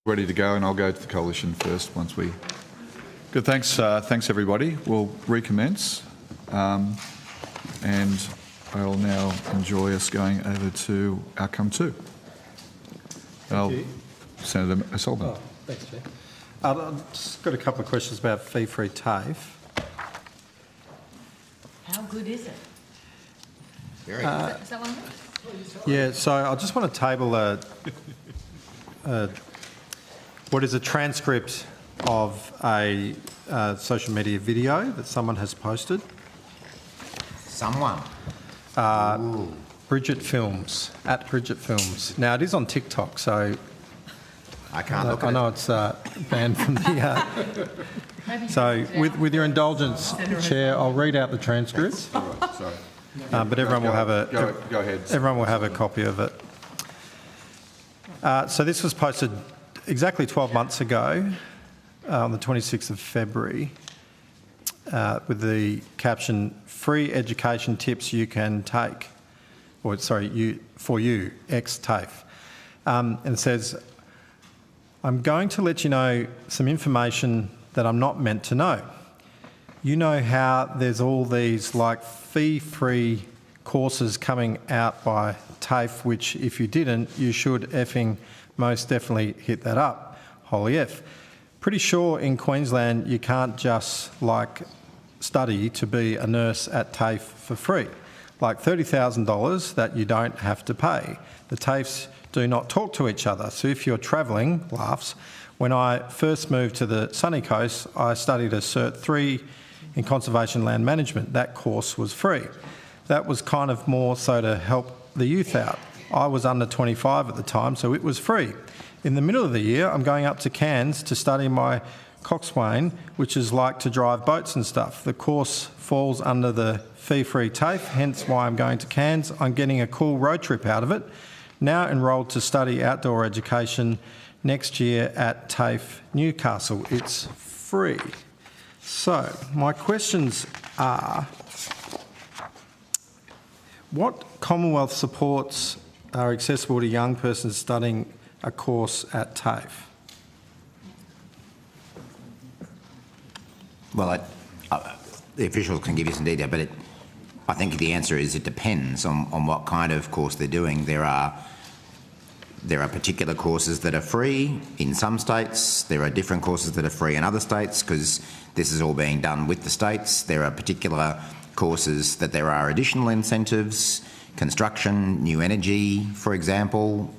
Ready to go, and I'll go to the coalition first once we... Good, thanks everybody. We'll recommence, and I'll now enjoy us going over to outcome 2. Thank you. Senator Sullivan. Oh, thanks, Chair. I've just got a couple of questions about fee-free TAFE. How good is it? Very good. Is that one? Yeah, so I just want to table what is a transcript of a social media video that someone has posted. Someone? Bridget Films, at Bridget Films. Now, it is on TikTok, so... I can't look at it. I know it's banned from the... so, with your indulgence, Chair, I'll read out the transcript. Sorry. But everyone will have a... Go ahead. Everyone will have a copy of it. So this was posted exactly 12 months ago, on the 26th of February, with the caption, "Free education tips you can take," or sorry, for you, ex-TAFE. And it says, "I'm going to let you know some information that I'm not meant to know. You know how there's all these like fee-free courses coming out by TAFE, which if you didn't, you should effing most definitely hit that up. Holy F. Pretty sure in Queensland you can't just like study to be a nurse at TAFE for free. Like $30,000 that you don't have to pay. The TAFEs do not talk to each other. So if you're travelling, laughs, when I first moved to the sunny coast, I studied a Cert 3 in Conservation Land Management. That course was free. That was kind of more so to help the youth out. I was under 25 at the time, so it was free. In the middle of the year, I'm going up to Cairns to study my coxswain, which is like to drive boats and stuff. The course falls under the fee-free TAFE, hence why I'm going to Cairns. I'm getting a cool road trip out of it. Now enrolled to study outdoor education next year at TAFE Newcastle. It's free." So, my questions are, what Commonwealth supports are accessible to young persons studying a course at TAFE? Well, the officials can give you some detail, but I think the answer is it depends on what kind of course they're doing. There are particular courses that are free in some states. There are different courses that are free in other states because this is all being done with the states. There are particular courses that there are additional incentives, construction, new energy, for example.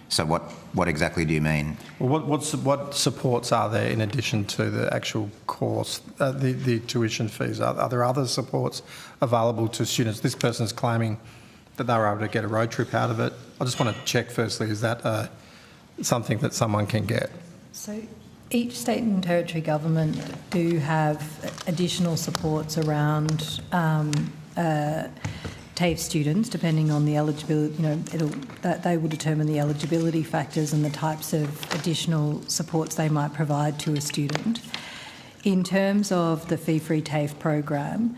So what exactly do you mean? Well, what supports are there in addition to the actual course, the tuition fees? Are there other supports available to students? This person's claiming that they were able to get a road trip out of it. I just want to check firstly, is that something that someone can get? So each state and territory government do have additional supports around TAFE students, depending on the eligibility. They will determine the eligibility factors and the types of additional supports they might provide to a student. In terms of the fee-free TAFE program,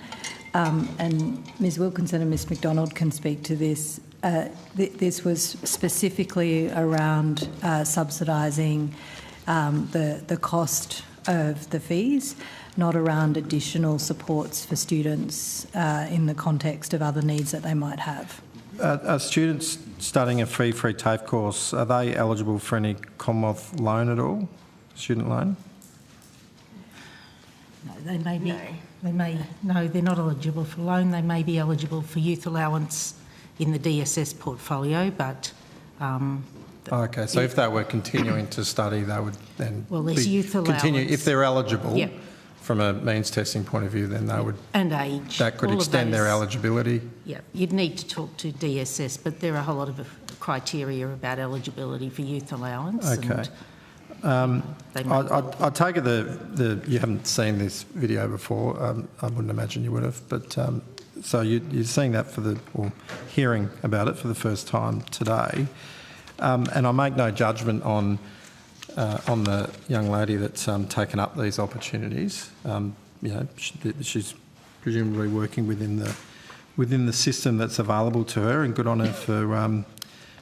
and Ms Wilkinson and Ms McDonald can speak to this, this was specifically around subsidising the cost of the fees, not around additional supports for students in the context of other needs that they might have. Are students studying a fee-free TAFE course, are they eligible for any Commonwealth loan at all, student loan? No, they may be. No, they're not eligible for loan. They may be eligible for youth allowance in the DSS portfolio, but... okay, so if they were continuing to study, they would then... Well, there's youth allowance. Continue, if they're eligible, yep, from a means testing point of view, then they would... And age. That could extend their eligibility. Yeah, you'd need to talk to DSS, but there are a whole lot of criteria about eligibility for youth allowance. Okay. I take it you haven't seen this video before. I wouldn't imagine you would have, but so you're seeing that or hearing about it for the first time today. And I make no judgment on the young lady that's taken up these opportunities. She's presumably working within the system that's available to her, and good on her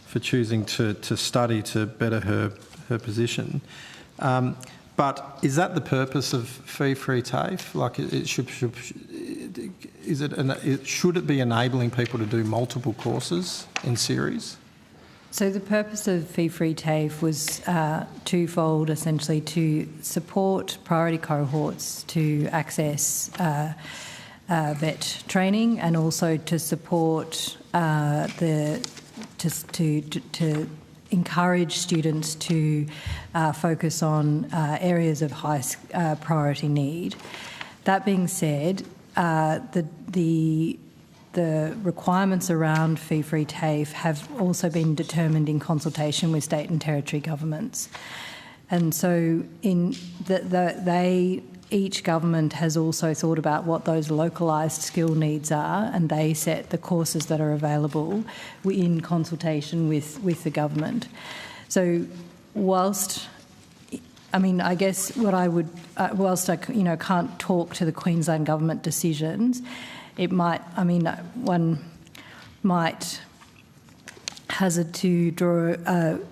for choosing to study to better her position. But is that the purpose of fee-free TAFE? Like, should it be enabling people to do multiple courses in series? So the purpose of fee-free TAFE was twofold, essentially, to support priority cohorts to access vet training, and also to support to encourage students to focus on areas of high priority need. That being said, the requirements around fee-free TAFE have also been determined in consultation with state and territory governments. And so each government has also thought about what those localised skill needs are, and they set the courses that are available in consultation with the government. So whilst, I mean, I guess what I would, whilst I can't talk to the Queensland government decisions, it might, I mean, one might hazard to draw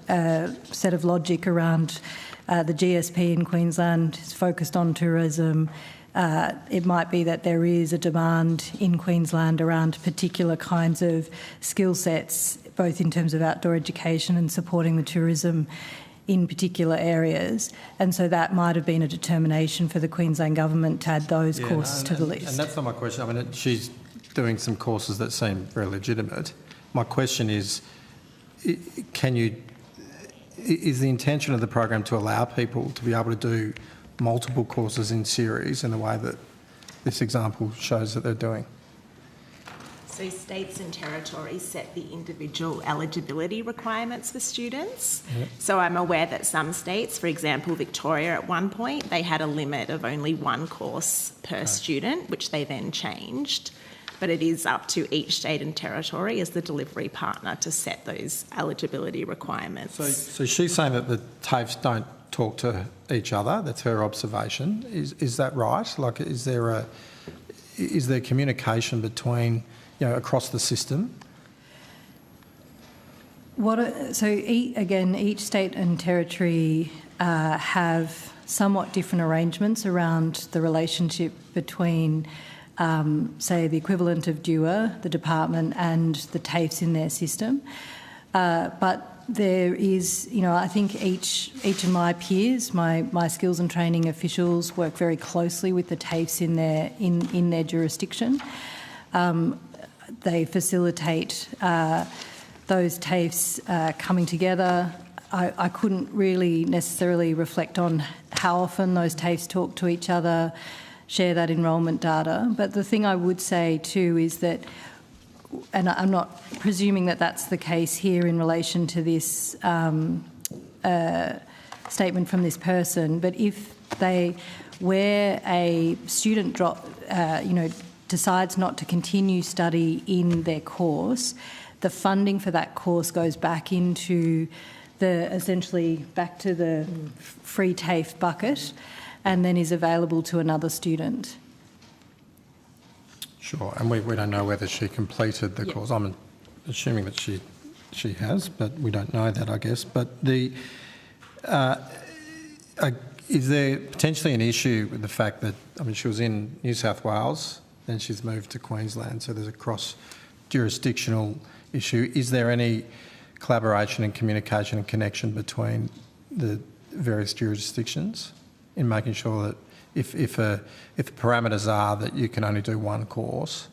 a set of logic around the GSP in Queensland is focused on tourism. It might be that there is a demand in Queensland around particular kinds of skill sets, both in terms of outdoor education and supporting the tourism in particular areas. And so that might have been a determination for the Queensland government to add those courses to the list. And that's not my question. I mean, she's doing some courses that seem very legitimate. My question is, is the intention of the program to allow people to be able to do multiple courses in series in the way that this example shows that they're doing? So states and territories set the individual eligibility requirements for students. Yep. So I'm aware that some states, for example, Victoria at one point, they had a limit of only one course per student, which they then changed. But it is up to each state and territory as the delivery partner to set those eligibility requirements. So she's saying that the TAFEs don't talk to each other. That's her observation. Is that right? Like, is there communication between, across the system? Each state and territory have somewhat different arrangements around the relationship between say the equivalent of DUA, the department, and the TAFEs in their system. But there is, I think each of my peers, my skills and training officials, work very closely with the TAFEs in their jurisdiction. They facilitate those TAFEs coming together. I couldn't really necessarily reflect on how often those TAFEs talk to each other, share that enrolment data. But the thing I would say too is that, and I'm not presuming that that's the case here in relation to this statement from this person, but where a student decides not to continue study in their course, the funding for that course goes back into essentially back to the free TAFE bucket, and then is available to another student. Sure, and we don't know whether she completed the course. I'm assuming that she has, but we don't know that, I guess. But is there potentially an issue with the fact that, she was in New South Wales, then she's moved to Queensland, so there's a cross-jurisdictional issue. Is there any collaboration and communication and connection between the various jurisdictions in making sure that if the parameters are that you can only do one course?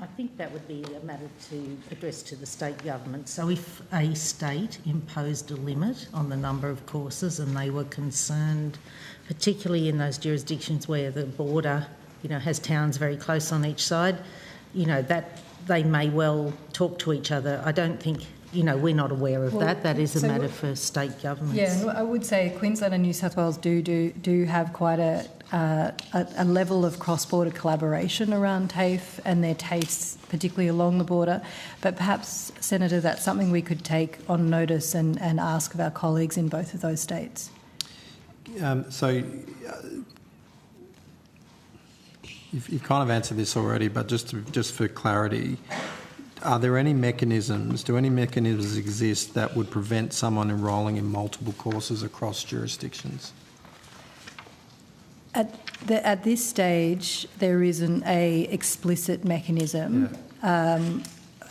I think that would be a matter to address to the state government. So if a state imposed a limit on the number of courses and they were concerned, particularly in those jurisdictions where the border, has towns very close on each side, that they may well talk to each other. I don't think, we're not aware of that. That is a matter for state governments. Yeah, I would say Queensland and New South Wales do have quite a level of cross-border collaboration around TAFE and their TAFEs, particularly along the border. But perhaps, Senator, that's something we could take on notice and ask of our colleagues in both of those states. You've kind of answered this already, but just for clarity, are there any mechanisms, do any mechanisms exist that would prevent someone enrolling in multiple courses across jurisdictions? At this stage, there isn't a explicit mechanism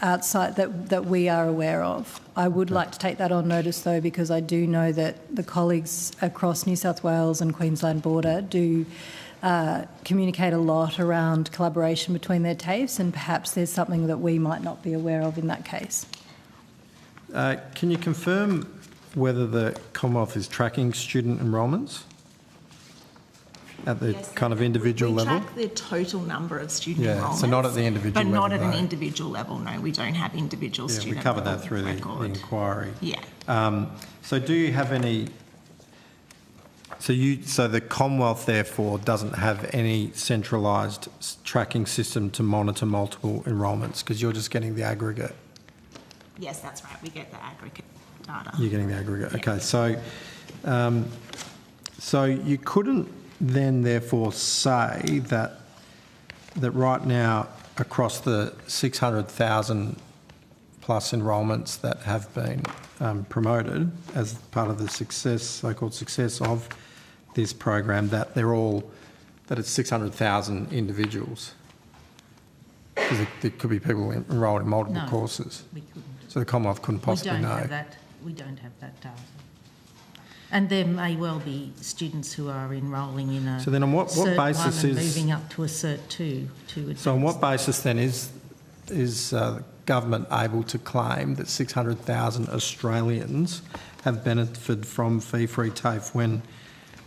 outside that we are aware of. I would like to take that on notice, though, because I do know that the colleagues across New South Wales and Queensland border do communicate a lot around collaboration between their TAFEs, and perhaps there's something that we might not be aware of in that case. Can you confirm whether the Commonwealth is tracking student enrolments at the kind of individual level? We track the total number of student enrolments. So not at the individual level. But not at an individual level, no. We don't have individual student we covered that through the inquiry. So do you have any... So the Commonwealth, therefore, doesn't have any centralised tracking system to monitor multiple enrolments because you're just getting the aggregate? Yes, that's right. We get the aggregate data. You're getting the aggregate. Yeah. Okay, so you couldn't then, therefore, say that right now across the 600,000 plus enrolments that have been promoted as part of the success, so-called success of this program, that it's 600,000 individuals. Because there could be people enrolled in multiple courses. We couldn't. So the Commonwealth couldn't possibly know. We don't have that data. And there may well be students who are enrolling in a so then on what Cert basis 1 and is moving up to a Cert 2 to so on what basis then is the government able to claim that 600,000 Australians have benefited from fee-free TAFE when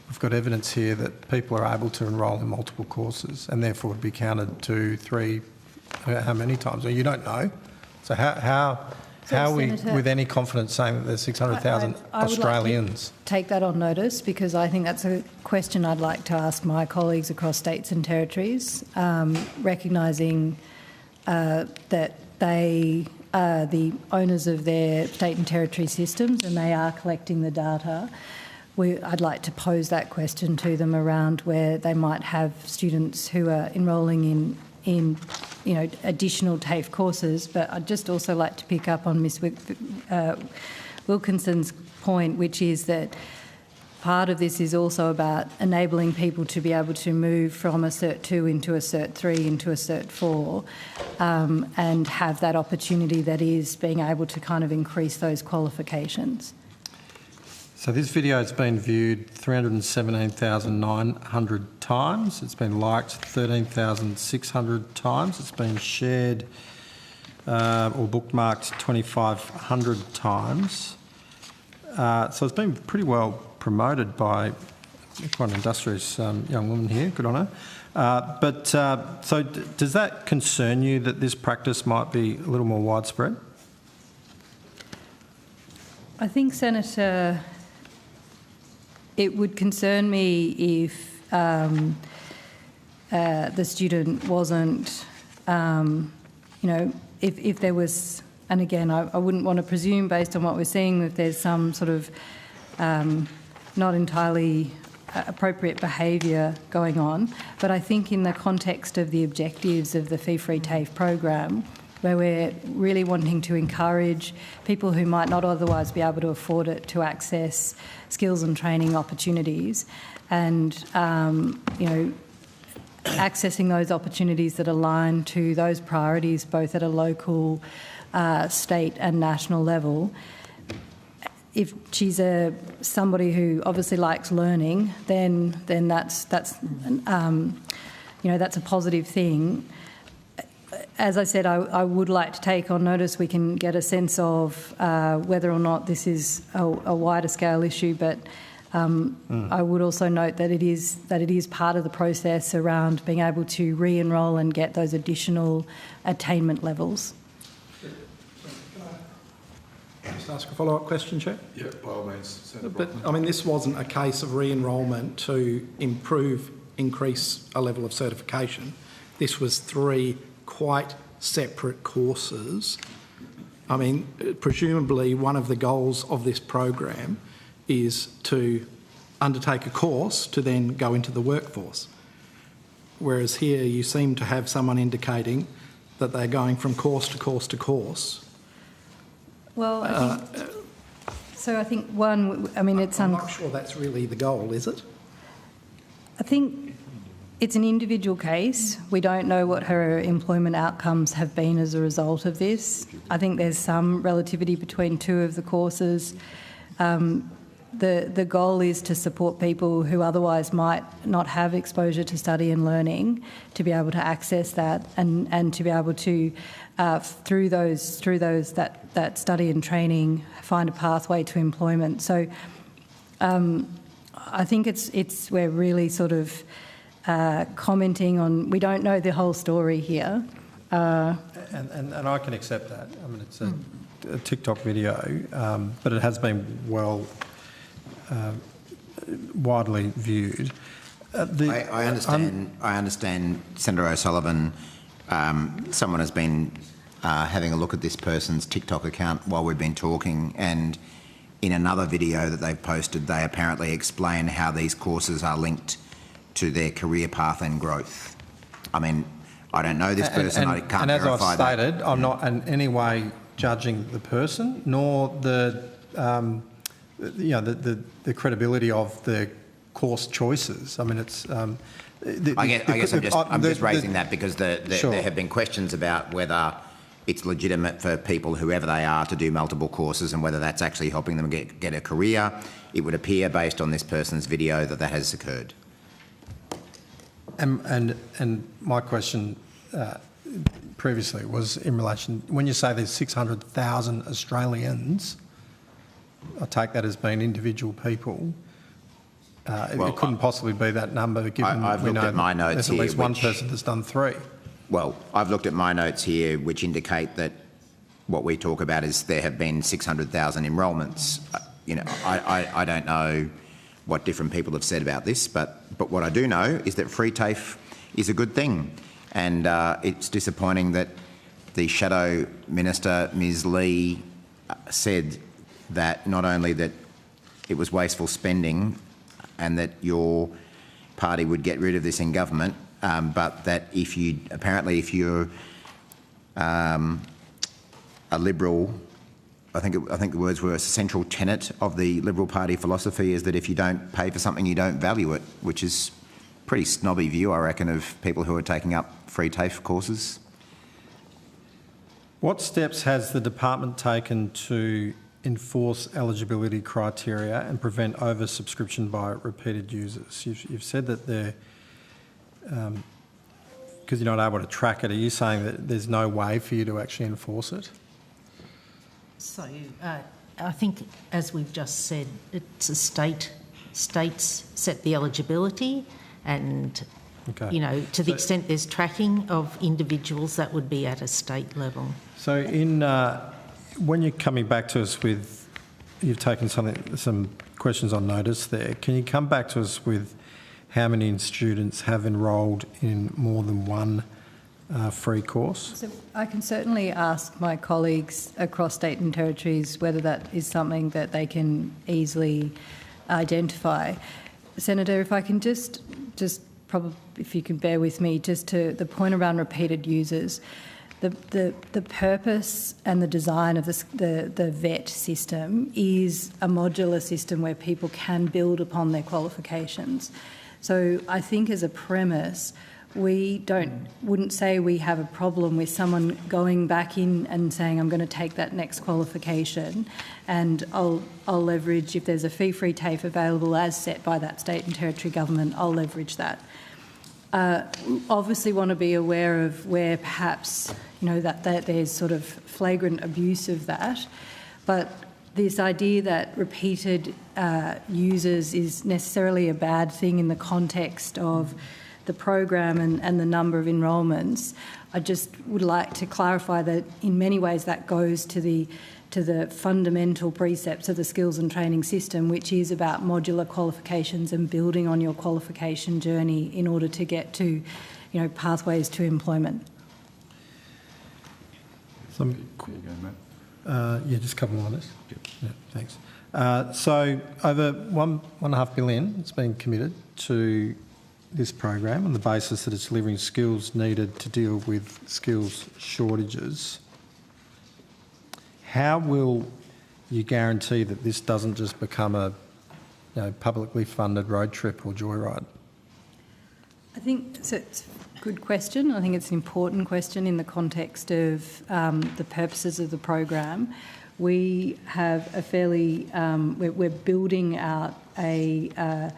we've got evidence here that people are able to enrol in multiple courses and therefore would be counted 2, 3, how many times? Well, you don't know. So how are we with any confidence saying that there's 600,000 Australians? Like to take that on notice because I think that's a question I'd like to ask my colleagues across states and territories, recognising that they are the owners of their state and territory systems and they are collecting the data. I'd like to pose that question to them around where they might have students who are enrolling in additional TAFE courses, but I'd just also like to pick up on Ms Wilkinson's point, which is that part of this is also about enabling people to be able to move from a Cert 2 into a Cert 3 into a Cert 4 and have that opportunity that is being able to kind of increase those qualifications. So this video has been viewed 317,900 times. It's been liked 13,600 times. It's been shared or bookmarked 2,500 times. So it's been pretty well promoted by quite an industrious young woman here. Good on her. So does that concern you that this practice might be a little more widespread? I think, Senator, it would concern me if the student wasn't, if there was, and again, I wouldn't want to presume based on what we're seeing if there's some sort of not entirely appropriate behaviour going on, but I think in the context of the objectives of the fee-free TAFE program, where we're really wanting to encourage people who might not otherwise be able to afford it to access skills and training opportunities and, accessing those opportunities that align to those priorities both at a local, state and national level. If she's somebody who obviously likes learning, then that's a positive thing. As I said, I would like to take on notice we can get a sense of whether or not this is a wider scale issue, but I would also note that it is part of the process around being able to re-enrol and get those additional attainment levels. Just ask a follow-up question, Chair? Yeah, by all means. But, this wasn't a case of re-enrolment to increase a level of certification. This was 3 quite separate courses. Presumably one of the goals of this program is to undertake a course to then go into the workforce. Whereas here you seem to have someone indicating that they're going from course to course to course. Well, I think one, I mean, it's... I'm not sure that's really the goal, is it? I think it's an individual case. We don't know what her employment outcomes have been as a result of this. I think there's some relativity between two of the courses. The goal is to support people who otherwise might not have exposure to study and learning to be able to access that and to be able to, through that study and training, find a pathway to employment. So I think we're really sort of commenting on, we don't know the whole story here. And I can accept that. I mean, it's a TikTok video, but it has been widely viewed. I understand, Senator O'Sullivan. Someone has been having a look at this person's TikTok account while we've been talking, and in another video that they've posted, they apparently explain how these courses are linked to their career path and growth. I mean, I don't know this person. I can't verify that. And as I've stated, I'm not in any way judging the person nor the credibility of the course choices. I mean, it's. I guess I'm just raising that because there have been questions about whether it's legitimate for people, whoever they are, to do multiple courses and whether that's actually helping them get a career. It would appear, based on this person's video, that has occurred. And my question previously was in relation, when you say there's 600,000 Australians, I take that as being individual people. It couldn't possibly be that number, given I've looked at my notes there's here, at least one person that's done 3. Well, I've looked at my notes here, which indicate that what we talk about is there have been 600,000 enrolments. I don't know what different people have said about this, but what I do know is that free TAFE is a good thing, and it's disappointing that the Shadow Minister, Ms Lee, said that not only that it was wasteful spending and that your party would get rid of this in government, but that if you're a Liberal, I think the words were, a central tenet of the Liberal Party philosophy is that if you don't pay for something, you don't value it, which is a pretty snobby view, I reckon, of people who are taking up free TAFE courses. What steps has the department taken to enforce eligibility criteria and prevent oversubscription by repeated users? You've said that they're, because you're not able to track it, are you saying that there's no way for you to actually enforce it? So I think, as we've just said, it's a states set the eligibility, and to the extent there's tracking of individuals, that would be at a state level. So when you're coming back to us with, you've taken some questions on notice there, can you come back to us with how many students have enrolled in more than one free course? So I can certainly ask my colleagues across state and territories whether that is something that they can easily identify. Senator, if I can just probably, if you can bear with me, just to the point around repeated users, the purpose and the design of the VET system is a modular system where people can build upon their qualifications. So I think as a premise, we wouldn't say we have a problem with someone going back in and saying, I'm going to take that next qualification and I'll leverage, if there's a fee-free TAFE available as set by that state and territory government, I'll leverage that. Obviously want to be aware of where perhaps, that there's sort of flagrant abuse of that, but this idea that repeated users is necessarily a bad thing in the context of the program and the number of enrolments, I just would like to clarify that in many ways that goes to the fundamental precepts of the skills and training system, which is about modular qualifications and building on your qualification journey in order to get to, pathways to employment. Just a couple more on this. Yeah, thanks. So over $1.5 billion has been committed to this program on the basis that it's delivering skills needed to deal with skills shortages. How will you guarantee that this doesn't just become a publicly funded road trip or joyride? I think so. It's a good question. I think it's an important question in the context of the purposes of the program. We have a fairly, we're building out a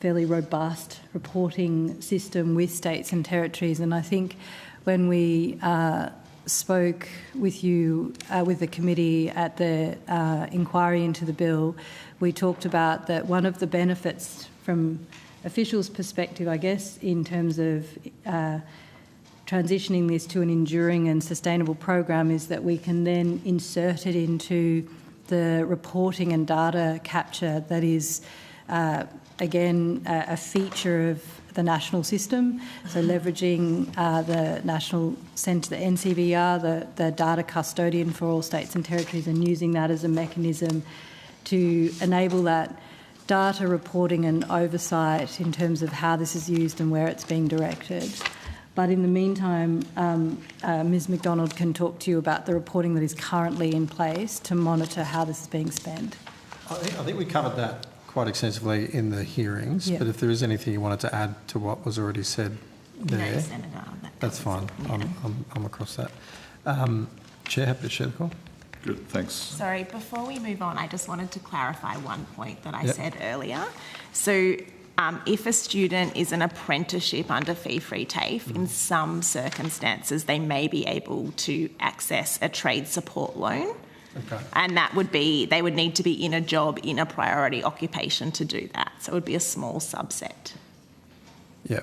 fairly robust reporting system with states and territories, and I think when we spoke with you, with the committee at the inquiry into the bill, we talked about that one of the benefits from officials' perspective, I guess, in terms of transitioning this to an enduring and sustainable program is that we can then insert it into the reporting and data capture that is, again, a feature of the national system. So leveraging the national centre, the NCVR, the data custodian for all states and territories, and using that as a mechanism to enable that data reporting and oversight in terms of how this is used and where it's being directed. But in the meantime, Ms McDonald can talk to you about the reporting that is currently in place to monitor how this is being spent. I think we covered that quite extensively in the hearings, but if there is anything you wanted to add to what was already said there, No, Senator, that's fine. Yeah. I'm across that. Chair, happy to share the call. Good, thanks. Sorry, before we move on, I just wanted to clarify one point that I said earlier. So if a student is an apprenticeship under fee-free TAFE, in some circumstances they may be able to access a trade support loan. Okay. And that would be, they would need to be in a job in a priority occupation to do that. So it would be a small subset. Yeah,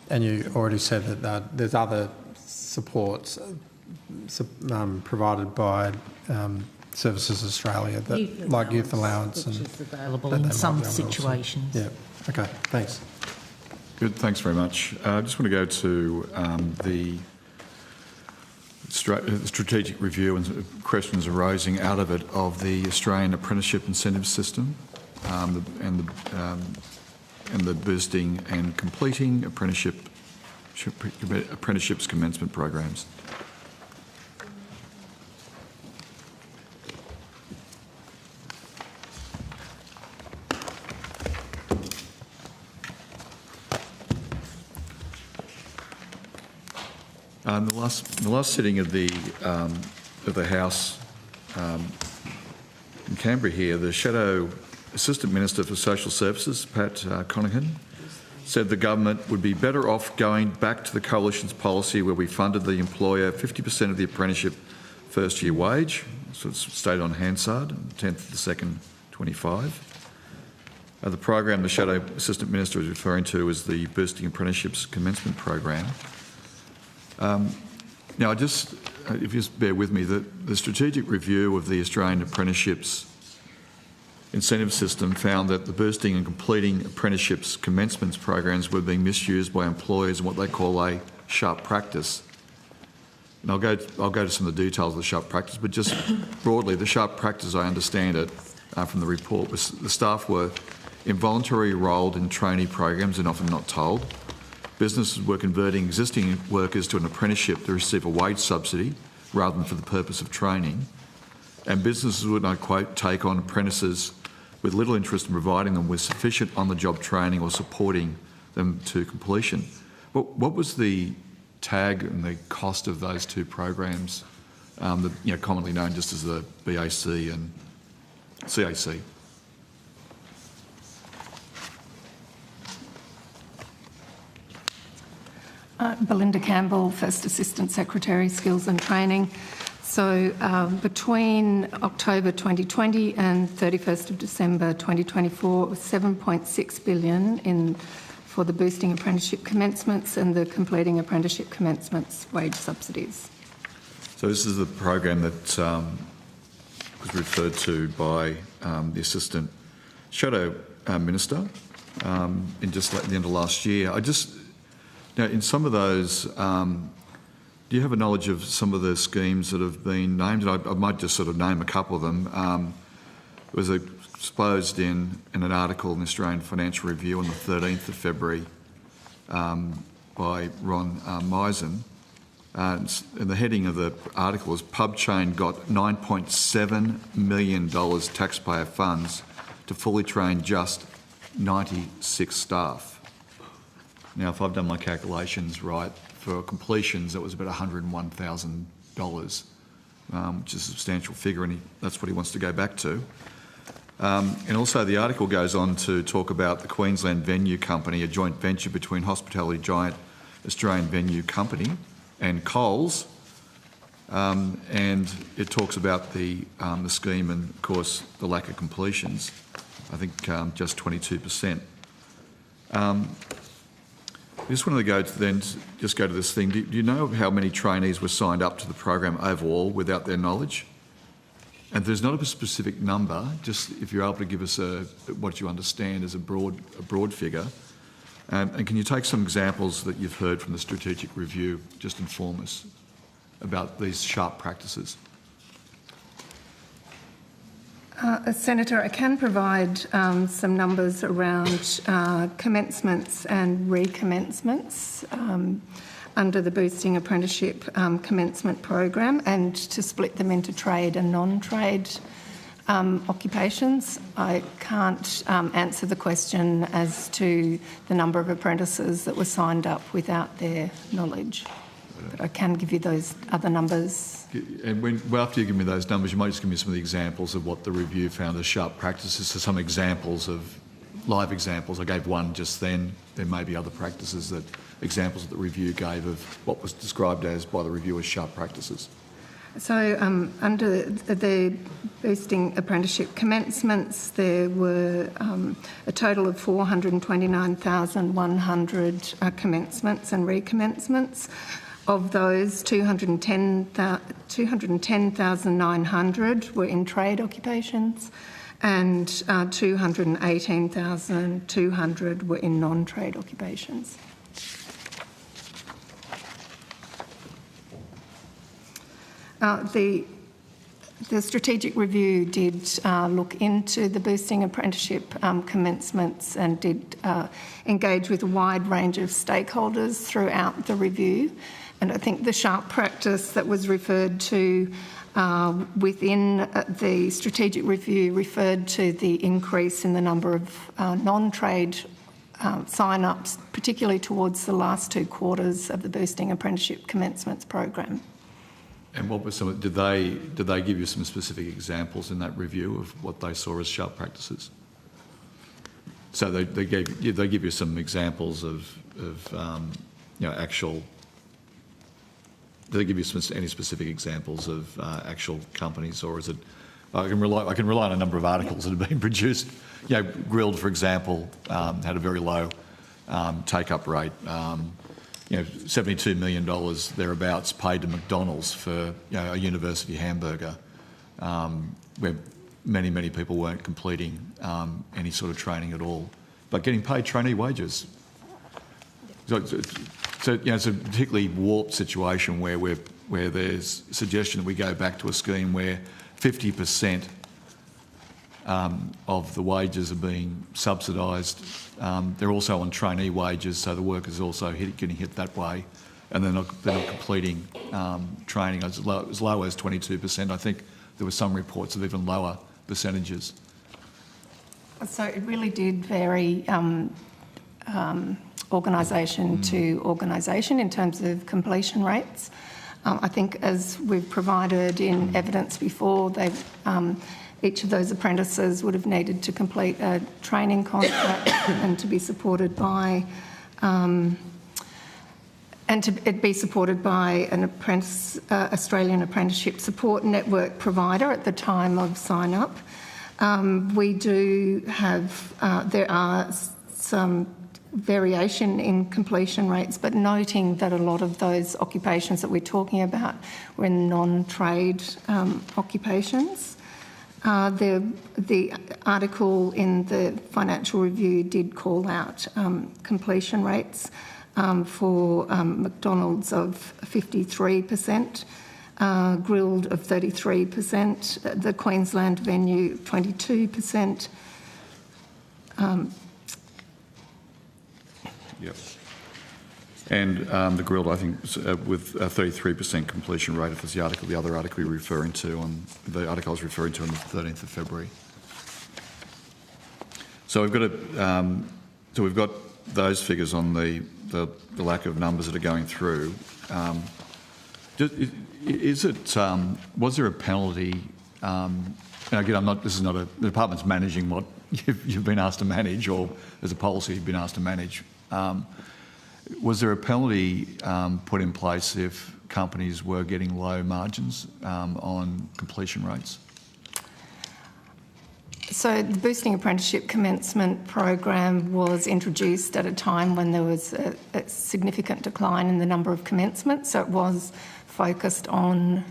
and you already said that there's other supports provided by Services Australia, that, like youth allowance, which and is available that in they some might be able to also- situations. Yeah. Okay. Thanks. Good, thanks very much. I just want to go to the strategic review and questions arising out of it of the Australian Apprenticeship Incentive System and the boosting and completing apprenticeships commencement programs. The last sitting of the House in Canberra here, the Shadow Assistant Minister for Social Services, Pat Conaghan, said the government would be better off going back to the Coalition's policy where we funded the employer 50% of the apprenticeship first year wage. So it's stated on Hansard, 10th of the 2nd, 25. The program the Shadow Assistant Minister is referring to is the Boosting Apprenticeships Commencement Program. Now, if you just bear with me, the strategic review of the Australian Apprenticeships Incentive System found that the boosting and completing apprenticeships commencements programs were being misused by employers in what they call a sharp practice. And I'll go to some of the details of the sharp practice, but just broadly, the sharp practice, I understand it from the report, was the staff were involuntarily enrolled in trainee programs and often not told. Businesses were converting existing workers to an apprenticeship to receive a wage subsidy rather than for the purpose of training. And businesses would, I quote, take on apprentices with little interest in providing them with sufficient on-the-job training or supporting them to completion. What was the tag and the cost of those two programs, commonly known just as the BAC and CAC? Belinda Campbell, First Assistant Secretary, Skills and Training. So between October 2020 and 31st of December 2024, it was $7.6 billion for the boosting apprenticeship commencements and the completing apprenticeship commencements wage subsidies. So this is the program that was referred to by the Assistant Shadow Minister in just at the end of last year. Now, in some of those, do you have a knowledge of some of the schemes that have been named? And I might just sort of name a couple of them. It was exposed in an article in the Australian Financial Review on the 13th of February by Ron Misen. And the heading of the article is "Pub Chain Got $9.7 million taxpayer funds to fully train just 96 staff." Now, if I've done my calculations right, for completions it was about $101,000, which is a substantial figure, and that's what he wants to go back to. And also the article goes on to talk about the Queensland Venue Company, a joint venture between hospitality giant Australian Venue Company and Coles, and it talks about the scheme and, of course, the lack of completions. I think just 22%. I just wanted to go to this thing. Do you know how many trainees were signed up to the program overall without their knowledge? And there's not a specific number, just if you're able to give us what you understand as a broad figure. And can you take some examples that you've heard from the strategic review, just inform us about these sharp practices? Senator, I can provide some numbers around commencements and recommencements under the Boosting Apprenticeship Commencement Program, and to split them into trade and non-trade occupations. I can't answer the question as to the number of apprentices that were signed up without their knowledge, but I can give you those other numbers. And after you give me those numbers, you might just give me some of the examples of what the review found as sharp practices. So some examples of live examples. I gave one just then. There may be other practices examples that the review gave of what was described as by the review as sharp practices. So under the Boosting Apprenticeship Commencements, there were a total of 429,100 commencements and recommencements. Of those, 210,900 were in trade occupations, and 218,200 were in non-trade occupations. The strategic review did look into the boosting apprenticeship commencements and did engage with a wide range of stakeholders throughout the review. And I think the sharp practice that was referred to within the strategic review referred to the increase in the number of non-trade sign-ups, particularly towards the last 2 quarters of the Boosting Apprenticeship Commencements program. And what were some? Did they give you some specific examples in that review of what they saw as sharp practices? So they give you some examples of actual. Did they give you any specific examples of actual companies, or is it? I can rely on a number of articles that have been produced. Grilled, for example, had a very low take-up rate. $72 million thereabouts paid to McDonald's for a university hamburger, where many people weren't completing any sort of training at all, but getting paid trainee wages. So it's a particularly warped situation where there's suggestion that we go back to a scheme where 50% of the wages are being subsidised. They're also on trainee wages, so the workers are also getting hit that way, and they're not completing training as low as 22%. I think there were some reports of even lower percentages. So it really did vary organisation to organisation in terms of completion rates. I think, as we've provided in evidence before, each of those apprentices would have needed to complete a training contract and to be supported by an Australian Apprenticeship Support Network provider at the time of sign-up. We do have, there are some variation in completion rates, but noting that a lot of those occupations that we're talking about were in non-trade occupations. The article in the Financial Review did call out completion rates for McDonald's of 53%, Grilled of 33%, the Queensland Venue 22%. Yep. And the grilled, I think, with a 33% completion rate, if it's the article, the other article you're referring to, on the article I was referring to on the 13th of February. So we've got those figures on the lack of numbers that are going through. Was there a penalty? And again, this is not the department's managing what you've been asked to manage, or as a policy you've been asked to manage. Was there a penalty put in place if companies were getting low margins on completion rates? So the Boosting Apprenticeship Commencement program was introduced at a time when there was a significant decline in the number of commencements. So it was focused on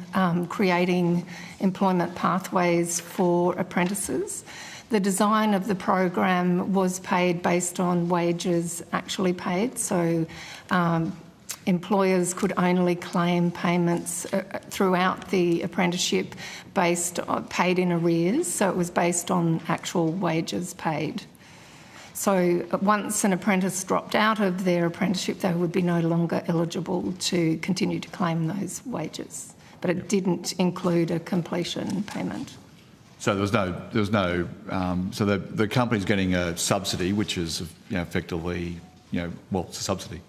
creating employment pathways for apprentices. The design of the program was paid based on wages actually paid. So employers could only claim payments throughout the apprenticeship paid in arrears, so it was based on actual wages paid. So once an apprentice dropped out of their apprenticeship, they would be no longer eligible to continue to claim those wages, but it didn't include a completion payment. So there was no. So the company's getting a subsidy, which is effectively, well, it's a subsidy.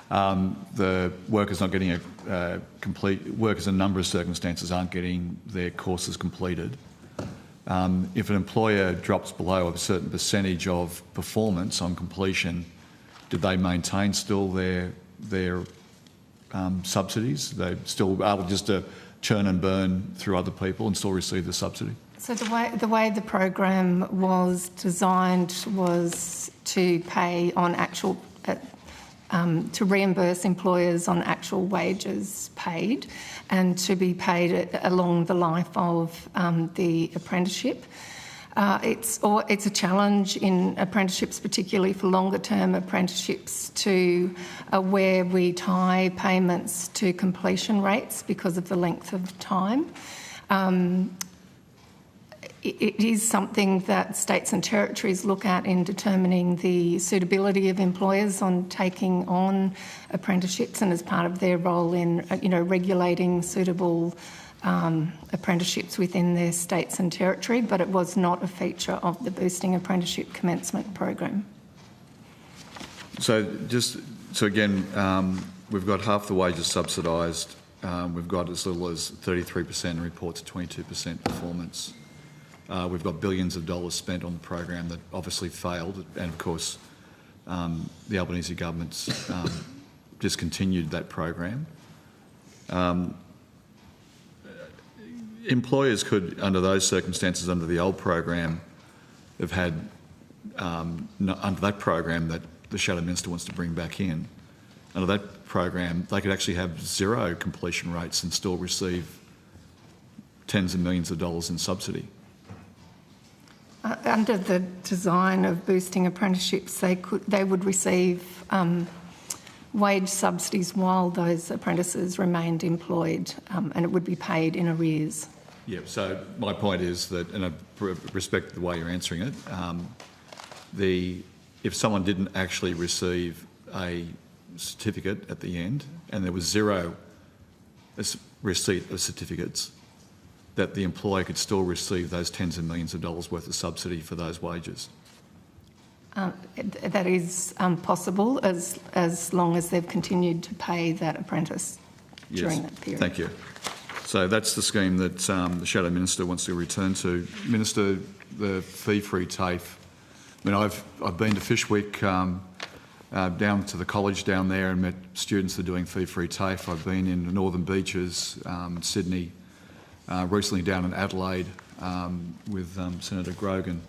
The workers not getting workers in a number of circumstances aren't getting their courses completed. If an employer drops below a certain percentage of performance on completion, did they maintain still their subsidies? They're still able just to churn and burn through other people and still receive the subsidy? So the way the program was designed was to pay on actual, to reimburse employers on actual wages paid, and to be paid along the life of the apprenticeship. It's a challenge in apprenticeships, particularly for longer term apprenticeships, to where we tie payments to completion rates because of the length of time. It is something that states and territories look at in determining the suitability of employers on taking on apprenticeships, and as part of their role in regulating suitable apprenticeships within their states and territory, but it was not a feature of the Boosting Apprenticeship Commencement program. So again, we've got half the wages subsidised. We've got as little as 33% and reports 22% performance. We've got billions of dollars spent on the program that obviously failed, and of course the Albanese government's discontinued that program. Employers could, under those circumstances, under the old program, have had, under that program that the Shadow Minister wants to bring back in, under that program, they could actually have zero completion rates and still receive tens of millions of dollars in subsidy. Under the design of Boosting Apprenticeships, they would receive wage subsidies while those apprentices remained employed, and it would be paid in arrears. Yeah, so my point is that, and I respect the way you're answering it, if someone didn't actually receive a certificate at the end and there was zero receipt of certificates, that the employer could still receive those tens of millions of dollars worth of subsidy for those wages. That is possible as long as they've continued to pay that apprentice during that period. Thank you. So that's the scheme that the Shadow Minister wants to return to. Minister, the fee-free TAFE. I mean, I've been to Fish Week down to the college down there and met students that are doing fee-free TAFE. I've been in the Northern Beaches, Sydney, recently down in Adelaide with Senator Grogan,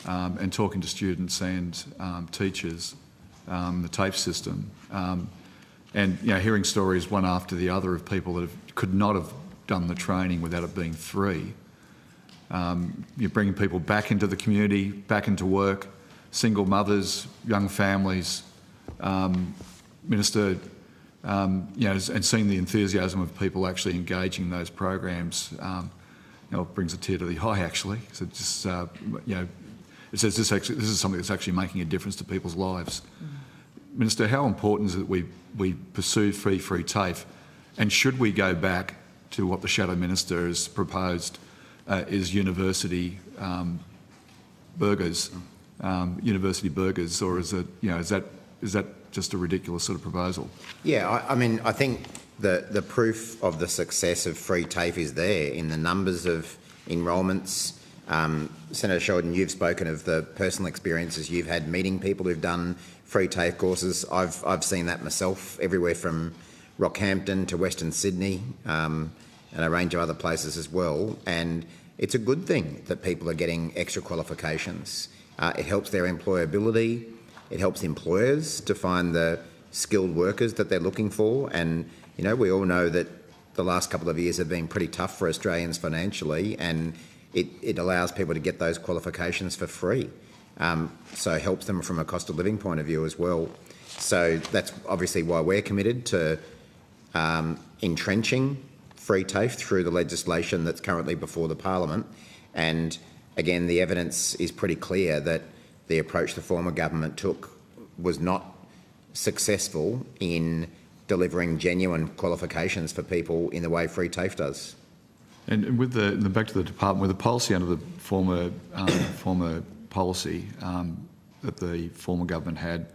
and talking to students and teachers, the TAFE system, and hearing stories one after the other of people that could not have done the training without it being free. You're bringing people back into the community, back into work, single mothers, young families. Minister, and seeing the enthusiasm of people actually engaging in those programs, it brings a tear to the eye actually. So just it says this is something that's actually making a difference to people's lives. Minister, how important is it that we pursue free TAFE, and should we go back to what the Shadow Minister has proposed is university burgers, or is it, is that just a ridiculous sort of proposal? Yeah, I mean, I think the proof of the success of free TAFE is there in the numbers of enrolments. Senator Sheldon, you've spoken of the personal experiences you've had meeting people who've done free TAFE courses. I've seen that myself everywhere from Rockhampton to Western Sydney and a range of other places as well. And it's a good thing that people are getting extra qualifications. It helps their employability. It helps employers to find the skilled workers that they're looking for. And, we all know that the last couple of years have been pretty tough for Australians financially, and it allows people to get those qualifications for free. So it helps them from a cost of living point of view as well. So that's obviously why we're committed to entrenching free TAFE through the legislation that's currently before the Parliament. And again, the evidence is pretty clear that the approach the former government took was not successful in delivering genuine qualifications for people in the way free TAFE does. And with back to the department, with the policy under the former policy that the former government had,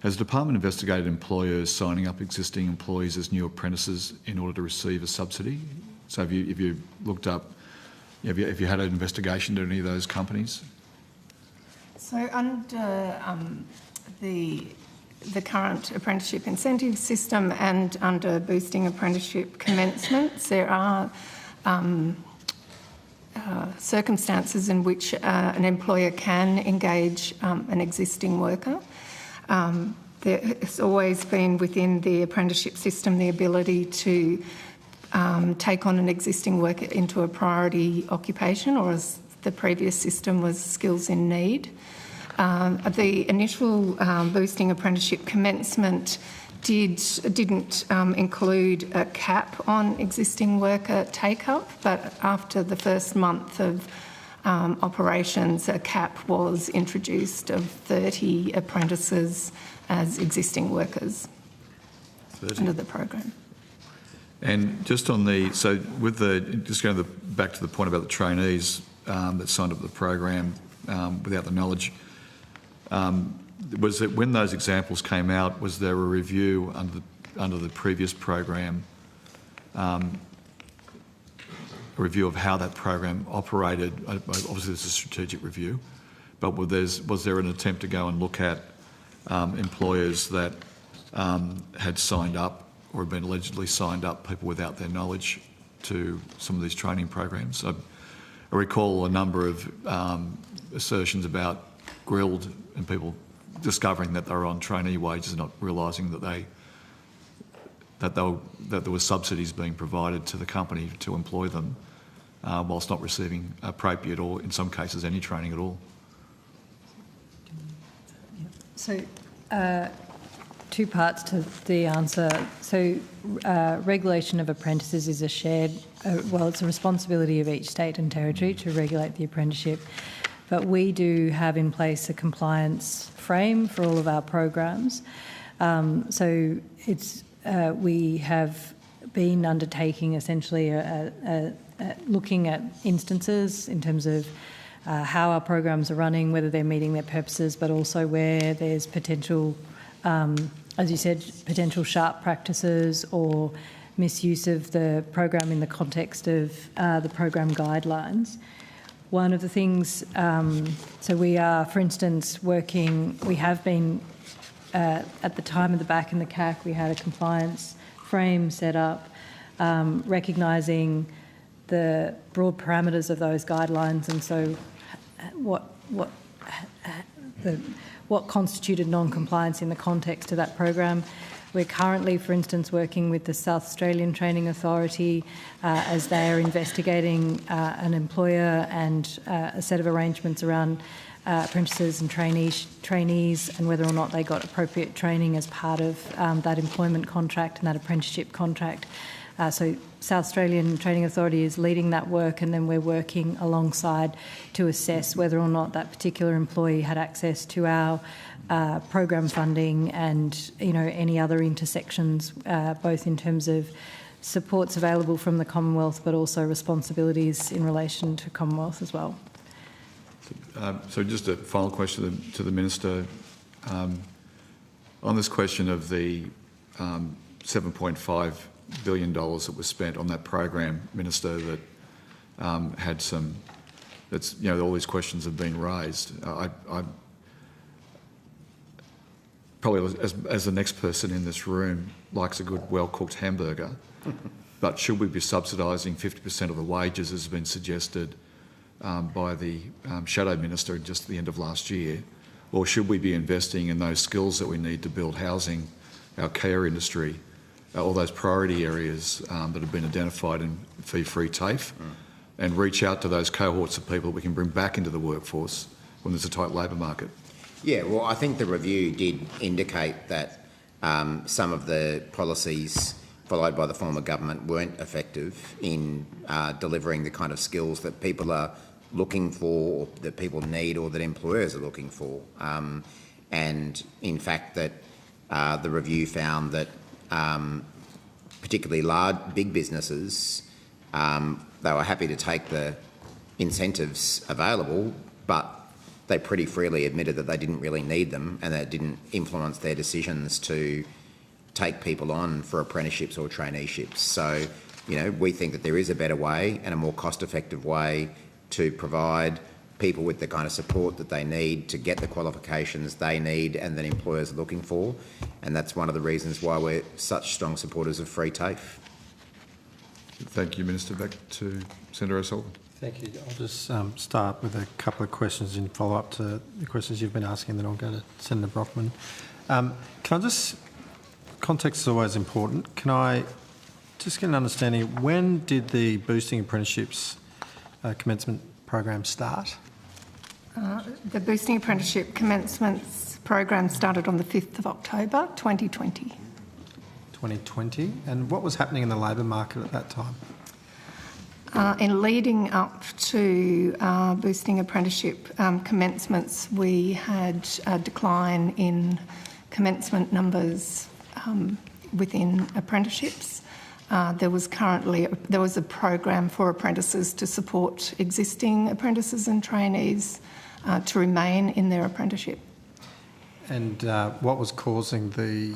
has the department investigated employers signing up existing employees as new apprentices in order to receive a subsidy? So have you looked up, have you had an investigation to any of those companies? So under the current apprenticeship incentive system and under boosting apprenticeship commencements, there are circumstances in which an employer can engage an existing worker. There has always been within the apprenticeship system the ability to take on an existing worker into a priority occupation, or as the previous system was skills in need. The initial boosting apprenticeship commencement didn't include a cap on existing worker take-up, but after the first month of operations, a cap was introduced of 30 apprentices as existing workers 30. Under the program. And just on just going back to the point about the trainees that signed up the program without the knowledge, was it when those examples came out, was there a review under the previous program, a review of how that program operated? Obviously there's a strategic review, but was there an attempt to go and look at employers that had signed up or had been allegedly signed up people without their knowledge to some of these training programs? I recall a number of assertions about grilled and people discovering that they were on trainee wages and not realising that there were subsidies being provided to the company to employ them whilst not receiving appropriate or in some cases any training at all. So two parts to the answer. So regulation of apprentices is a shared, it's a responsibility of each state and territory to regulate the apprenticeship. But we do have in place a compliance frame for all of our programs. So we have been undertaking essentially looking at instances in terms of how our programs are running, whether they're meeting their purposes, but also where there's potential, as you said, potential sharp practices or misuse of the program in the context of the program guidelines. One of the things, so we are, for instance, we have been, at the time of the back in the CAC, we had a compliance frame set up, recognising the broad parameters of those guidelines, and so what constituted non-compliance in the context of that program. We're currently, for instance, working with the South Australian Training Authority as they are investigating an employer and a set of arrangements around apprentices and trainees and whether or not they got appropriate training as part of that employment contract and that apprenticeship contract. So South Australian Training Authority is leading that work, and then we're working alongside to assess whether or not that particular employee had access to our program funding and, any other intersections, both in terms of supports available from the Commonwealth, but also responsibilities in relation to Commonwealth as well. So just a final question to the Minister. On this question of the $7.5 billion that was spent on that program, Minister, that had some, that's, all these questions have been raised. I probably, as the next person in this room, likes a good, well-cooked hamburger, but should we be subsidising 50% of the wages, as has been suggested by the Shadow Minister just at the end of last year? Or should we be investing in those skills that we need to build housing, our care industry, all those priority areas that have been identified in fee-free TAFE, and reach out to those cohorts of people that we can bring back into the workforce when there's a tight labour market? Yeah, well, I think the review did indicate that some of the policies followed by the former government weren't effective in delivering the kind of skills that people are looking for, or that people need, or that employers are looking for. And in fact, that the review found that particularly big businesses, they were happy to take the incentives available, but they pretty freely admitted that they didn't really need them, and that didn't influence their decisions to take people on for apprenticeships or traineeships. So, we think that there is a better way and a more cost-effective way to provide people with the kind of support that they need to get the qualifications they need and that employers are looking for. And that's one of the reasons why we're such strong supporters of free TAFE. Thank you, Minister. Back to Senator O'Sullivan. Thank you. I'll just start with a couple of questions in follow-up to the questions you've been asking, then I'll go to Senator Brockman. Can I just... Context is always important. Can I just get an understanding, when did the Boosting Apprenticeships commencement program start? The Boosting Apprenticeship Commencements program started on the 5th of October 2020. 2020. And what was happening in the labour market at that time? In leading up to Boosting Apprenticeship commencements, we had a decline in commencement numbers within apprenticeships. There was a program for apprentices to support existing apprentices and trainees to remain in their apprenticeship. And what was causing the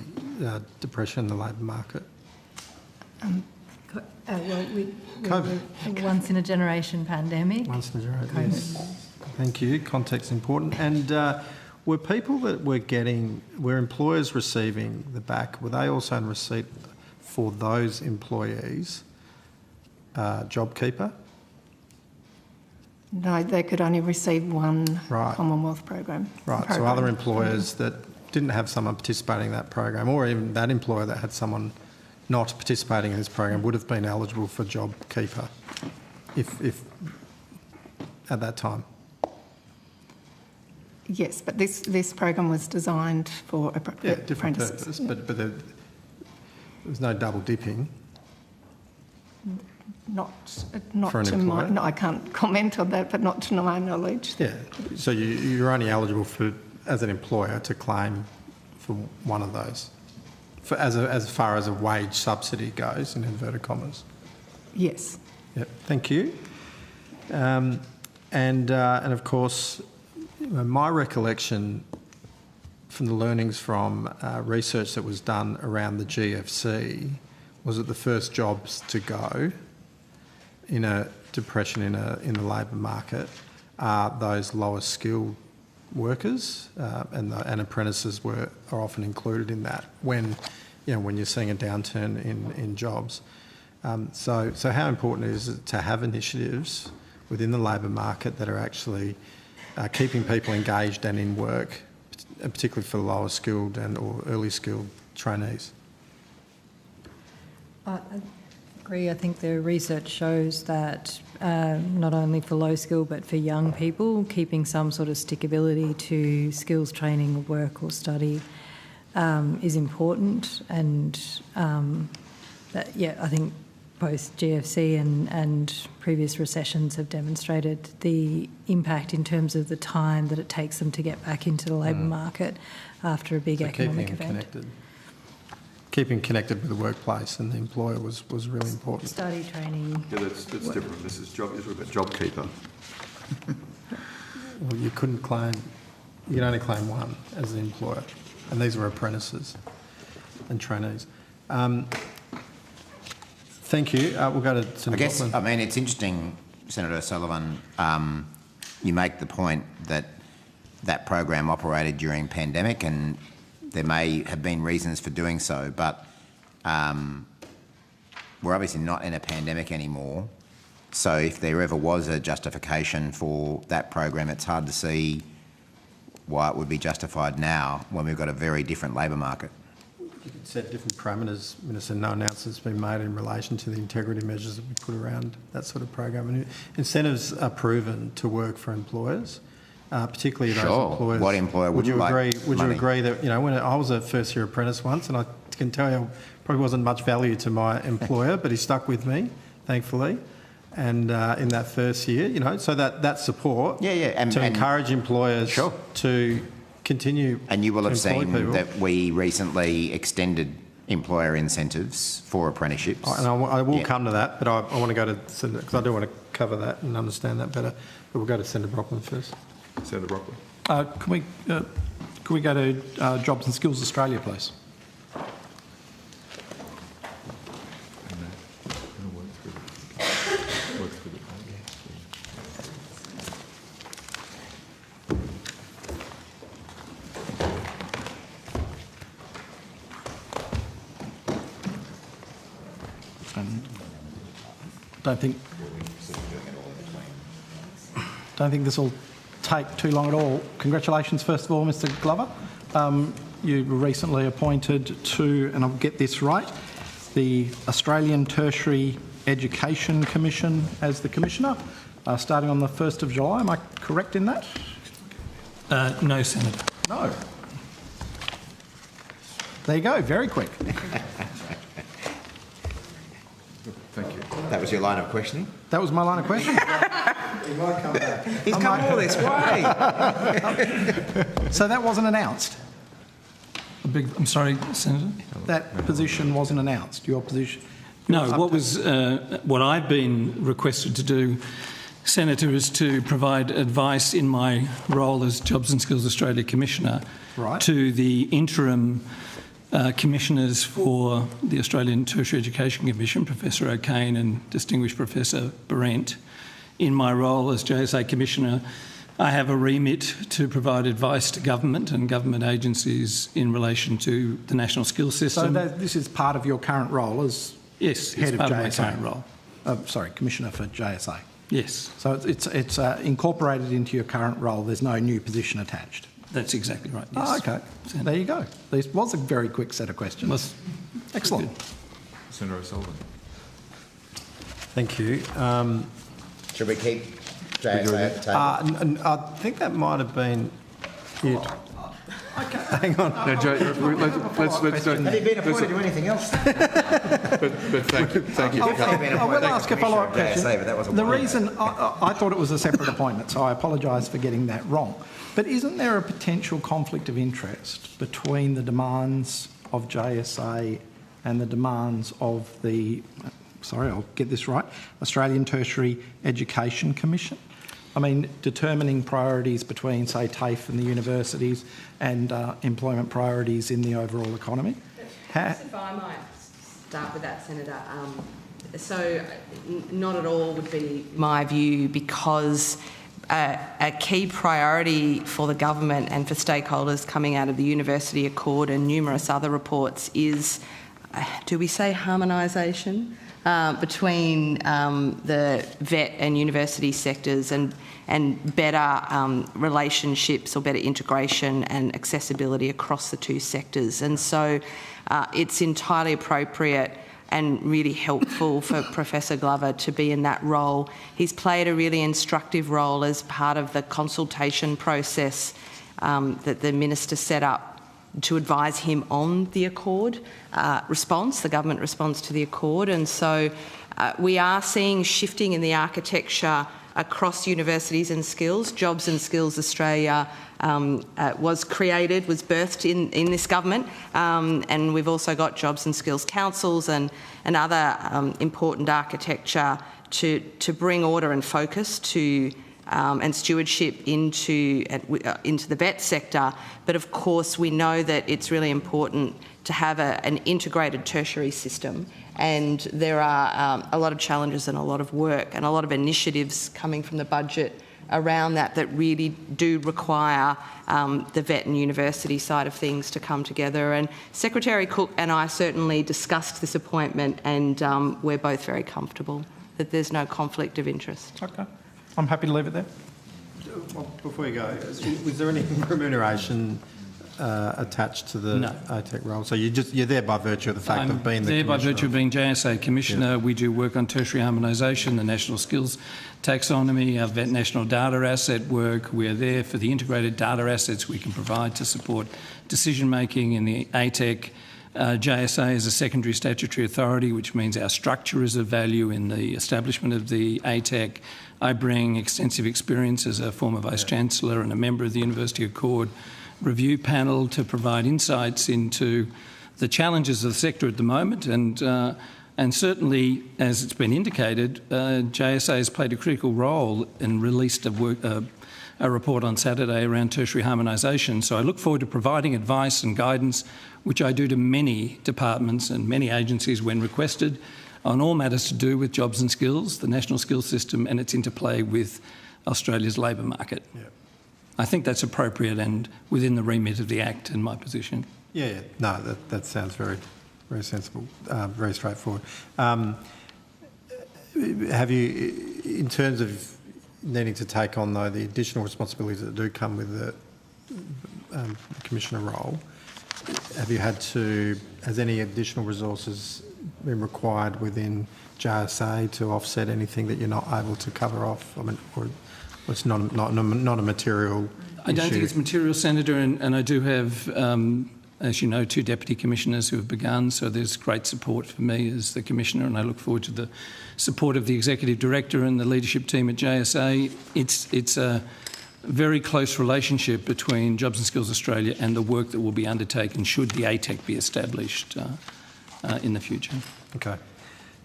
depression in the labour market? COVID. A once-in-a-generation pandemic. Once-in-a-generation, yes. Thank you. Context important. And were people that were employers receiving the back, were they also in receipt for those employees JobKeeper? No, they could only receive one Commonwealth program. Right, so other employers that didn't have someone participating in that program, or even that employer that had someone not participating in this program, would have been eligible for JobKeeper if at that time? Yes, but this program was designed for different apprentices. Purpose, but there was no double dipping. Not for an to employer? my... No, I can't comment on that, but not to my knowledge. Yeah, so you're only eligible for, as an employer, to claim for one of those, as far as a wage subsidy goes, in inverted commas. Yes. Yep, thank you. And of course, my recollection from the learnings from research that was done around the GFC was that the first jobs to go in a depression in the labour market are those lower skilled workers, and apprentices are often included in that when you're seeing a downturn in jobs. So how important is it to have initiatives within the labour market that are actually keeping people engaged and in work, particularly for lower skilled or early skilled trainees? I agree. I think the research shows that not only for low skill but for young people, keeping some sort of stickability to skills training or work or study is important. And I think both GFC and previous recessions have demonstrated the impact in terms of the time that it takes them to get back into the labour market after a big economic event. Keeping connected with the workplace and the employer was really important. Study training. Yeah, that's different. This is JobKeeper. Well, you could only claim one as the employer, and these were apprentices and trainees. Thank you. We'll go to Senator Brockman. I mean, it's interesting, Senator O'Sullivan, you make the point that that program operated during pandemic, and there may have been reasons for doing so, but we're obviously not in a pandemic anymore. So if there ever was a justification for that program, it's hard to see why it would be justified now when we've got a very different labour market. You could set different parameters. Minister, no announcement's been made in relation to the integrity measures that we put around that sort of program. And incentives are proven to work for employers, particularly those employers. What employer would you like? Would you agree that, you know, when I was a first-year apprentice once, and I can tell you probably wasn't much value to my employer, but he stuck with me, thankfully. And in that first year, you know, so that support to encourage employers to continue. And you will have seen people. that we recently extended employer incentives for apprenticeships. And I will come to that, but I want to go to Senator, because I do want to cover that and understand that better. But we'll go to Senator Brockman first. Senator Brockman. Can we go to Jobs and Skills Australia, please? Don't think this will take too long at all. Congratulations, first of all, Mr. Glover. You were recently appointed to, and I'll get this right, the Australian Tertiary Education Commission as the Commissioner, starting on the 1st of July. Am I correct in that? No, Senator. No. There you go, very quick. Thank you. That was your line of questioning? That was my line of questioning. He might come back. He's come all this way. So that wasn't announced? I'm sorry, Senator? That position wasn't announced, your position? No, what I've been requested to do, Senator, is to provide advice in my role as Jobs and Skills Australia Commissioner to the interim commissioners for the Australian Tertiary Education Commission, Professor O'Kane and Distinguished Professor Berent. In my role as JSA Commissioner, I have a remit to provide advice to government and government agencies in relation to the national skills system. So this is part of your current role as head of JSA? My current role. Commissioner for JSA. Yes. So it's incorporated into your current role. There's no new position attached. That's exactly right, yes. Oh, OK. There you go. This was a very quick set of questions. Excellent. Senator O'Sullivan. Thank you. Should we keep JSA at the table? I think that might have been it. Okay. Hang on. No, Joe, let's Have you been appointed to do anything else? but thank you. I will ask a follow-up question. JSA, but that wasn't the one. reason I thought it was a separate appointment, so I apologise for getting that wrong. But isn't there a potential conflict of interest between the demands of JSA and the demands of the, sorry, I'll get this right, Australian Tertiary Education Commission? I mean, determining priorities between, say, TAFE and the universities and employment priorities in the overall economy? If I might start with that, Senator. So not at all would be my view, because a key priority for the government and for stakeholders coming out of the University Accord and numerous other reports is, do we say harmonisation? Between the vet and university sectors and better relationships or better integration and accessibility across the two sectors. And so it's entirely appropriate and really helpful for Professor Glover to be in that role. He's played a really instructive role as part of the consultation process that the Minister set up to advise him on the Accord response, the government response to the Accord. And so We are seeing shifting in the architecture across universities and skills. Jobs and Skills Australia was birthed in this government, and we've also got Jobs and Skills Councils and other important architecture to bring order and focus to and stewardship into the vet sector. But of course, we know that it's really important to have an integrated tertiary system, and there are a lot of challenges and a lot of work and a lot of initiatives coming from the budget around that really do require the vet and university side of things to come together. And Secretary Cook and I certainly discussed this appointment, and we're both very comfortable that there's no conflict of interest. Okay. I'm happy to leave it there. Well, before you go, was there any remuneration attached to the ATEC role? So you're there by virtue of the fact of being the there Commissioner? by virtue of being JSA Commissioner. Yeah. We do work on tertiary harmonisation, the national skills taxonomy, our vet national data asset work. We are there for the integrated data assets we can provide to support decision making in the ATEC. JSA is a secondary statutory authority, which means our structure is of value in the establishment of the ATEC. I bring extensive experience as a former Vice-Chancellor and a member of the University Accord review panel to provide insights into the challenges of the sector at the moment, and certainly, as it's been indicated, JSA has played a critical role and released a report on Saturday around tertiary harmonisation. So I look forward to providing advice and guidance, which I do to many departments and many agencies when requested, on all matters to do with jobs and skills, the national skills system and its interplay with Australia's labour market. Yeah. I think that's appropriate and within the remit of the Act in my position. Yeah. No, that sounds very, very sensible, very straightforward. Have you, in terms of needing to take on, though, the additional responsibilities that do come with the Commissioner role, has any additional resources been required within JSA to offset anything that you're not able to cover off? I mean, or it's not a material I don't issue? think it's material, Senator, and I do have, as you know, 2 Deputy Commissioners who have begun, so there's great support for me as the Commissioner, and I look forward to the support of the Executive Director and the leadership team at JSA. It's a very close relationship between Jobs and Skills Australia and the work that will be undertaken should the ATEC be established in the future. Okay.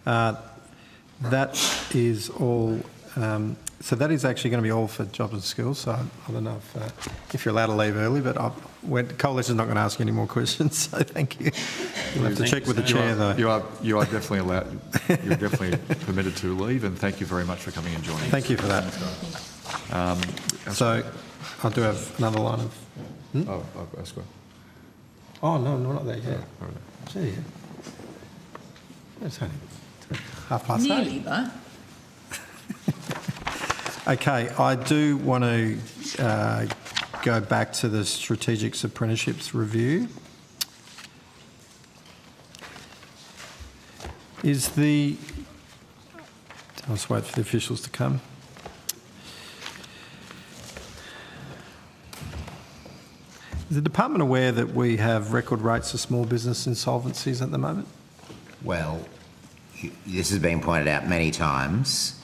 That is all. So that is actually going to be all for Jobs and Skills. So I don't know if you're allowed to leave early, but Coalition's not going to ask you any more questions. So thank you. You'll have to check with the chair, though. You are definitely allowed. You're definitely permitted to leave, and thank you very much for coming and joining us. Thank you for that. So I do have another line of. Oh, ask her. Oh no, not there yet. Oh, right. Gee, it's only 8:30. Nearly, though. Okay, I do want to go back to the Strategic Apprenticeships Review. I'll just wait for the officials to come. Is the department aware that we have record rates of small business insolvencies at the moment? Well, this has been pointed out many times.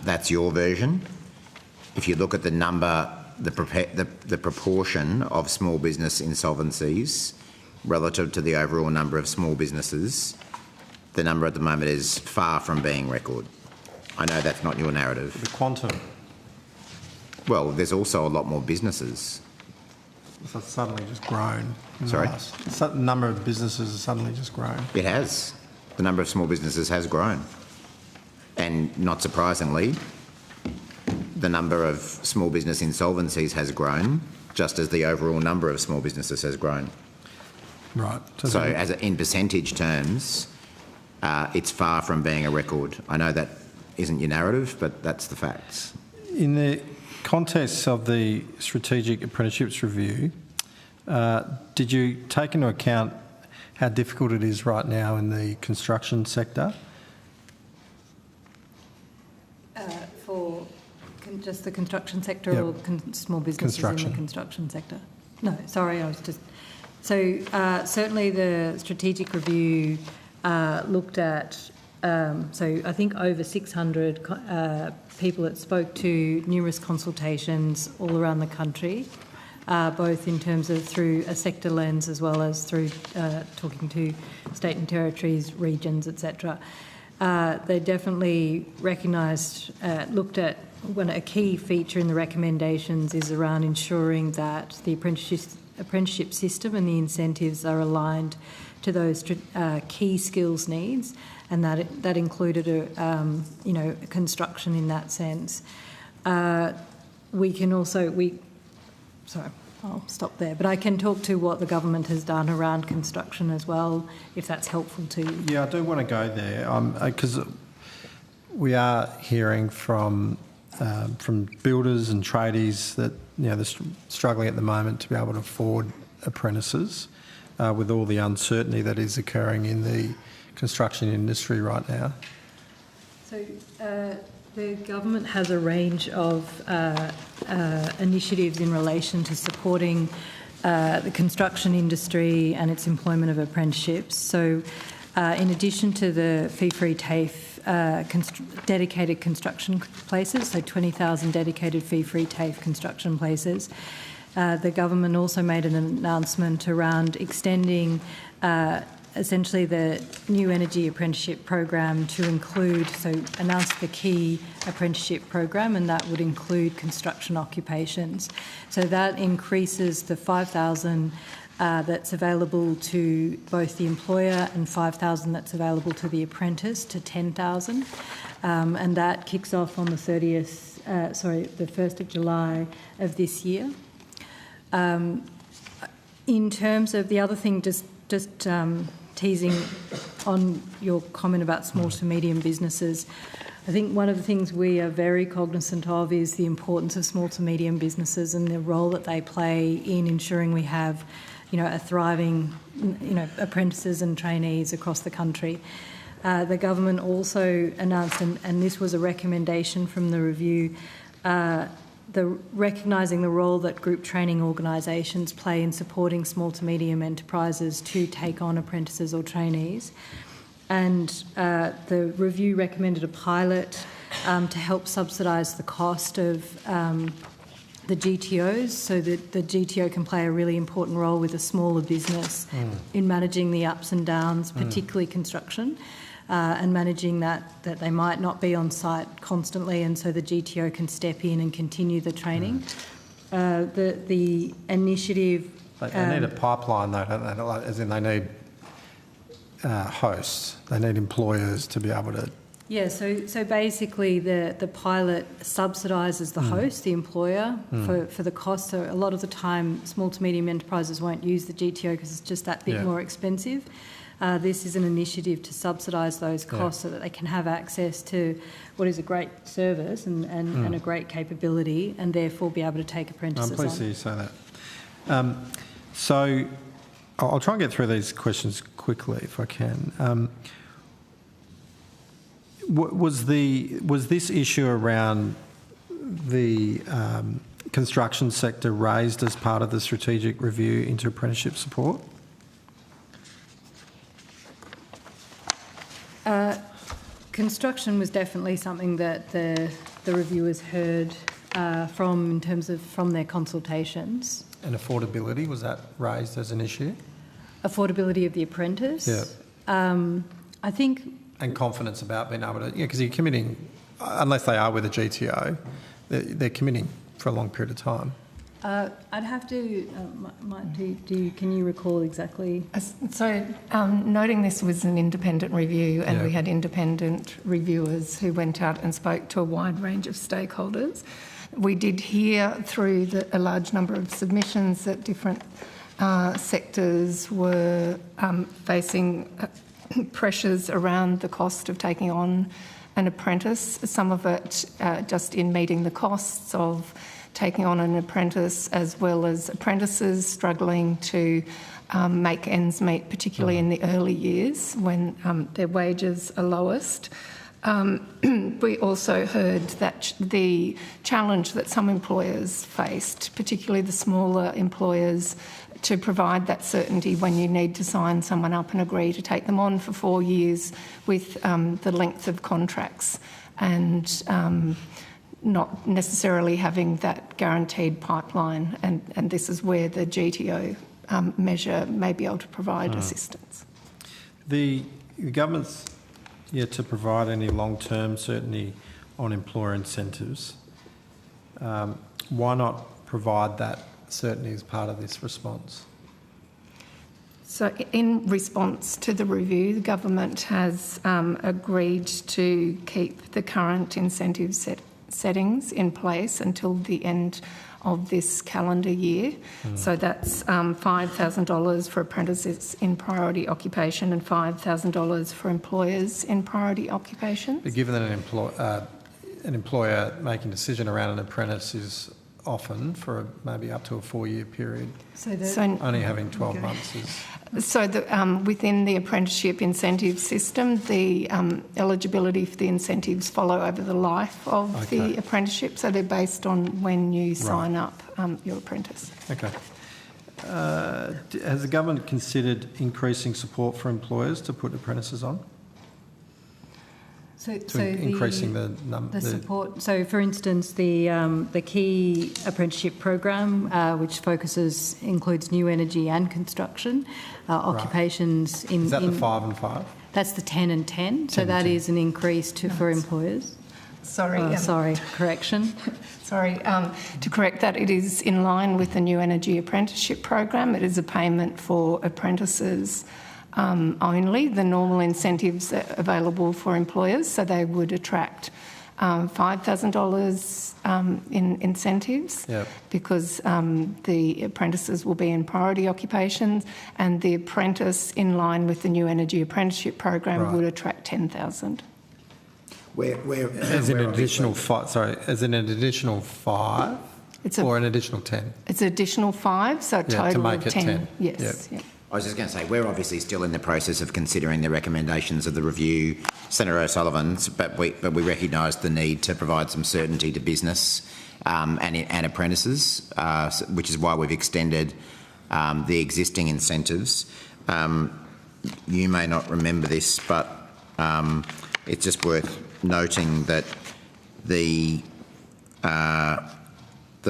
That's your version. If you look at the number, the proportion of small business insolvencies relative to the overall number of small businesses, the number at the moment is far from being record. I know that's not your narrative. The quantum. Well, there's also a lot more businesses. So it's suddenly just grown. Sorry? The number of businesses has suddenly just grown. It has. The number of small businesses has grown. And not surprisingly, the number of small business insolvencies has grown, just as the overall number of small businesses has grown. Right. So in percentage terms, it's far from being a record. I know that isn't your narrative, but that's the facts. In the context of the Strategic Apprenticeships Review, did you take into account how difficult it is right now in the construction sector? For just the construction sector, yep. or small businesses in the construction sector? No, sorry, I was just... So certainly the strategic review looked at, so I think over 600 people that spoke to numerous consultations all around the country, both in terms of through a sector lens as well as through talking to state and territories, regions, etc. They definitely recognised, looked at when a key feature in the recommendations is around ensuring that the apprenticeship system and the incentives are aligned to those key skills needs, and that included construction in that sense. We can also sorry, I'll stop there, but I can talk to what the government has done around construction as well, if that's helpful to you. Yeah, I do want to go there because we are hearing from builders and tradies that they're struggling at the moment to be able to afford apprentices with all the uncertainty that is occurring in the construction industry right now. So the government has a range of initiatives in relation to supporting the construction industry and its employment of apprenticeships. So in addition to the fee-free TAFE dedicated construction places, so 20,000 dedicated fee-free TAFE construction places, the government also made an announcement around extending essentially the new energy apprenticeship program to include, so announced the key apprenticeship program, and that would include construction occupations. So that increases the 5,000 that's available to both the employer and 5,000 that's available to the apprentice to 10,000, and that kicks off on the 1st of July of this year. In terms of the other thing, just teasing on your comment about small to medium businesses, I think one of the things we are very cognizant of is the importance of small to medium businesses and the role that they play in ensuring we have, a thriving, apprentices and trainees across the country. The government also announced, and this was a recommendation from the review, recognising the role that group training organisations play in supporting small to medium enterprises to take on apprentices or trainees. And the review recommended a pilot to help subsidise the cost of the GTOs, so that the GTO can play a really important role with a smaller business in managing the ups and downs, particularly construction. And managing that they might not be on site constantly, and so the GTO can step in and continue the training. The initiative... They need a pipeline though, don't they? As in they need hosts, they need employers to be able to... Yeah, so basically the pilot subsidises the host, the employer, for the cost. So a lot of the time small to medium enterprises won't use the GTO because it's just that bit more expensive. This is an initiative to subsidise those costs so that they can have access to what is a great service and a great capability, and therefore be able to take apprentices on. I'm pleased to hear you say that. So I'll try and get through these questions quickly if I can. Was this issue around the construction sector raised as part of the strategic review into apprenticeship support? Construction was definitely something that the reviewers heard from their consultations. And affordability, was that raised as an issue? Affordability of the apprentice? Yeah. I think... And confidence about being able to... Yeah, because you're committing, unless they are with a GTO, they're committing for a long period of time. I'd have to... can you recall exactly? So, noting this was an independent review, and we had independent reviewers who went out and spoke to a wide range of stakeholders. We did hear through a large number of submissions that different sectors were facing pressures around the cost of taking on an apprentice, some of it just in meeting the costs of taking on an apprentice, as well as apprentices struggling to make ends meet, particularly in the early years when their wages are lowest. We also heard that the challenge that some employers faced, particularly the smaller employers, to provide that certainty when you need to sign someone up and agree to take them on for 4 years with the length of contracts and not necessarily having that guaranteed pipeline. And this is where the GTO measure may be able to provide assistance. The government's yet to provide any long-term certainty on employer incentives. Why not provide that certainty as part of this response? So in response to the review, the government has agreed to keep the current incentive settings in place until the end of this calendar year. So that's $5,000 for apprentices in priority occupation and $5,000 for employers in priority occupations. But given that an employer making a decision around an apprentice is often for maybe up to a 4-year period, only having 12 months is... So within the apprenticeship incentive system, the eligibility for the incentives follow over the life of the apprenticeship, so they're based on when you sign up your apprentice. Okay. Has the government considered increasing support for employers to put apprentices on? So increasing the support. So, for instance, the key apprenticeship program, which includes new energy and construction occupations. Is that the 5 and 5? That's the 10 and 10. So that is an increase for employers. Sorry. Correction. To correct that, it is in line with the new energy apprenticeship program. It is a payment for apprentices only. The normal incentives are available for employers, so they would attract $5,000 in incentives because the apprentices will be in priority occupations, and the apprentice in line with the new energy apprenticeship program would attract $10,000. As an additional 5? Sorry, as an additional 5 or an additional 10? It's an additional 5, so a total to make of it 10. 10. Yes. Yep. I was just going to say, we're obviously still in the process of considering the recommendations of the review, Senator O'Sullivan's, but we recognise the need to provide some certainty to business and apprentices, which is why we've extended the existing incentives. You may not remember this, but it's just worth noting that the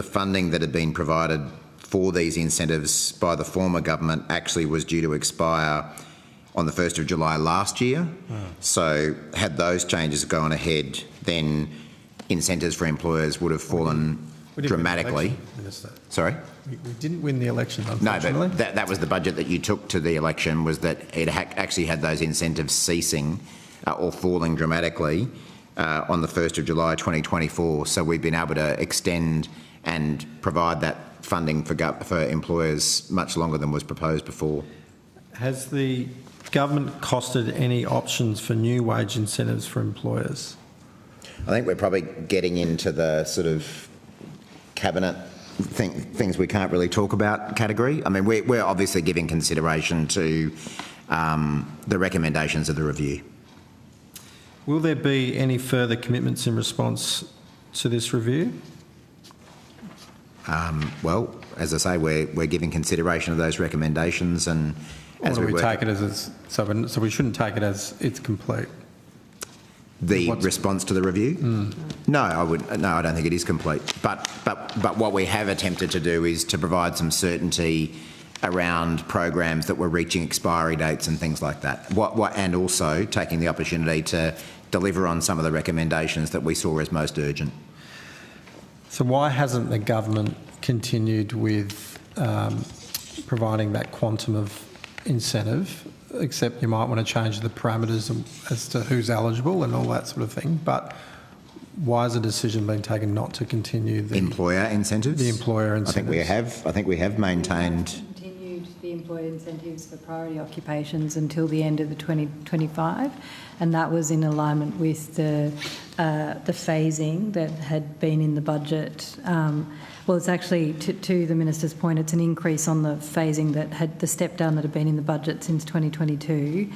funding that had been provided for these incentives by the former government actually was due to expire on the 1st of July last year. So had those changes gone ahead, then incentives for employers would have fallen dramatically. Sorry? We didn't win the election, unfortunately. No, but that was the budget that you took to the election, was that it actually had those incentives ceasing or falling dramatically on the 1st of July 2024. So we've been able to extend and provide that funding for employers much longer than was proposed before. Has the government costed any options for new wage incentives for employers? I think we're probably getting into the sort of cabinet things we can't really talk about category. I mean, we're obviously giving consideration to the recommendations of the review. Will there be any further commitments in response to this review? Well, as I say, we're giving consideration of those recommendations, and as we take it as so we shouldn't take it as it's complete. The response to the review? No, I don't think it is complete. But what we have attempted to do is to provide some certainty around programs that were reaching expiry dates and things like that. And also taking the opportunity to deliver on some of the recommendations that we saw as most urgent. So why hasn't the government continued with providing that quantum of incentive, except you might want to change the parameters as to who's eligible and all that sort of thing, but why has a decision been taken not to continue the employer incentives? The employer incentives. I think we have maintained the employer incentives for priority occupations until the end of the 2025, and that was in alignment with the phasing that had been in the budget. Well, it's actually, to the Minister's point, it's an increase on the phasing that had the step down that had been in the budget since 2022.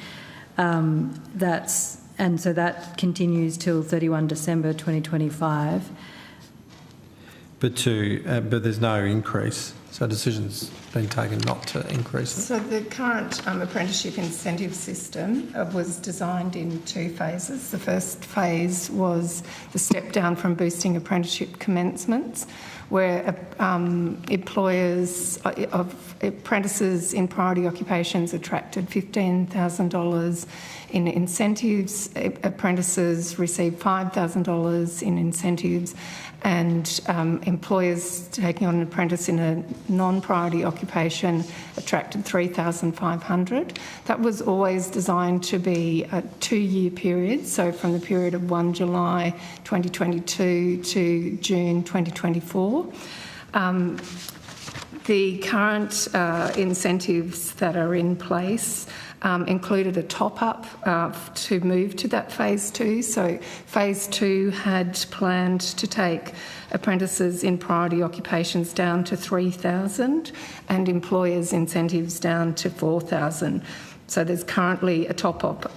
and so that continues till 31 December 2025. But there's no increase, so decisions been taken not to increase it. So the current apprenticeship incentive system was designed in 2 phases. The first phase was the step down from boosting apprenticeship commencements, where employers of apprentices in priority occupations attracted $15,000 in incentives. Apprentices received $5,000 in incentives, and employers taking on an apprentice in a non-priority occupation attracted $3,500. That was always designed to be a 2-year period, so from the period of 1 July 2022 to June 2024. The current incentives that are in place included a top-up to move to that phase 2. So phase 2 had planned to take apprentices in priority occupations down to 3,000 and employers' incentives down to 4,000. So there's currently a top-up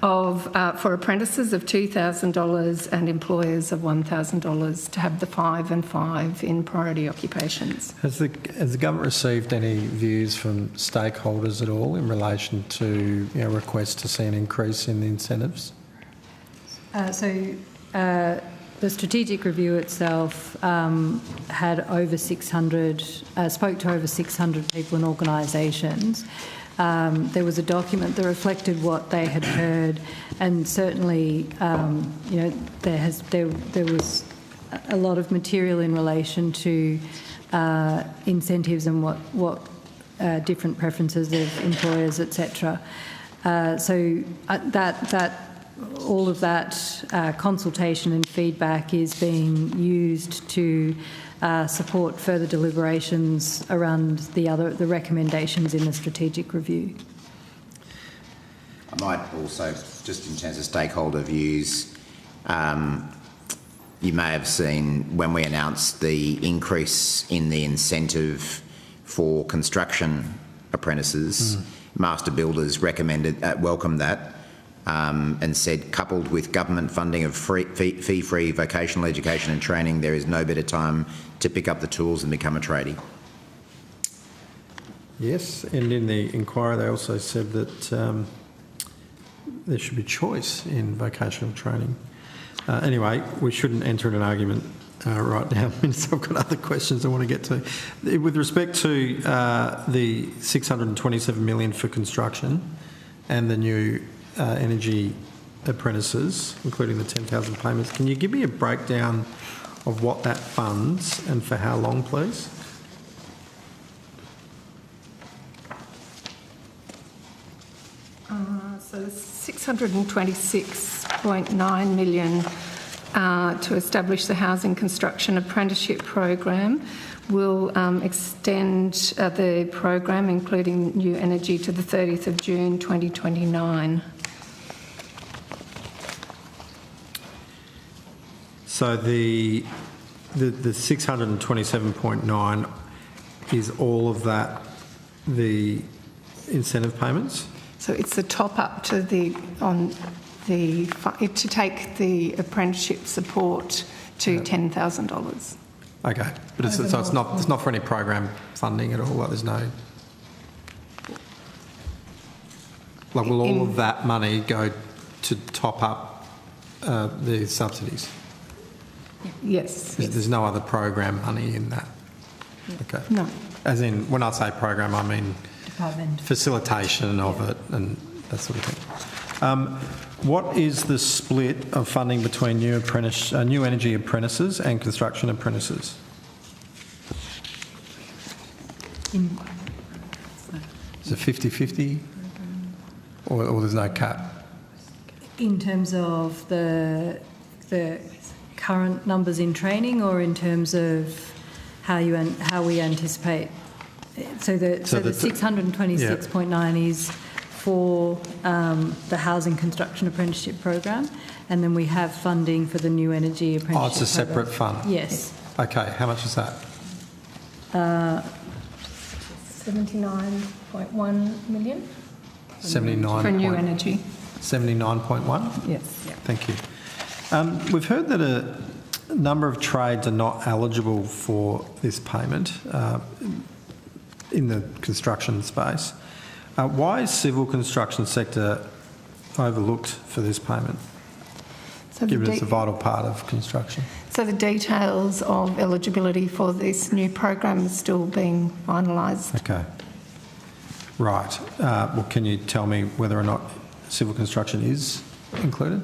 of for apprentices of $2,000 and employers of $1,000 to have the 5 and 5 in priority occupations. Has the government received any views from stakeholders at all in relation to requests to see an increase in the incentives? The strategic review itself had over 600, spoke to over 600 people and organisations. There was a document that reflected what they had heard, and certainly, there was a lot of material in relation to incentives and what different preferences of employers, etc. All of that consultation and feedback is being used to support further deliberations around the recommendations in the strategic review. I might also, just in terms of stakeholder views, you may have seen when we announced the increase in the incentive for construction apprentices, master builders welcomed that. And said, coupled with government funding of fee-free vocational education and training, there is no better time to pick up the tools and become a tradie. Yes, and in the inquiry they also said that there should be choice in vocational training. Anyway, we shouldn't enter in an argument right now. I've got other questions I want to get to. With respect to the $627 million for construction and the new energy apprentices, including the 10,000 payments. Can you give me a breakdown of what that funds and for how long, please? So $626.9 million to establish the Housing Construction Apprenticeship Program will extend the program, including new energy, to the 30th of June 2029. So the 627.9 is all of that the incentive payments? So it's the top up to to take the apprenticeship support to $10,000. Okay, but it's not for any program funding at all. Like there's no. Like will all of that money go to top up the subsidies? Yes. There's no other program money in that? Okay. No. As in, when I say program, I mean Department. Facilitation of it and that sort of thing. What is the split of funding between new energy apprentices and construction apprentices? Is it 50-50 or there's no cap? In terms of the current numbers in training, or in terms of how we anticipate? So the 626.9 is for the Housing Construction Apprenticeship Program, and then we have funding for the new energy apprenticeship. Oh, it's a separate fund? Yes. Okay, how much is that? $79.1 million. 79. For new energy. 79.1? Yes. Thank you. We've heard that a number of trades are not eligible for this payment in the construction space. Why is civil construction sector overlooked for this payment, given it's a vital part of construction? So the details of eligibility for this new program is still being finalised. Okay. Right. Well, can you tell me whether or not civil construction is included?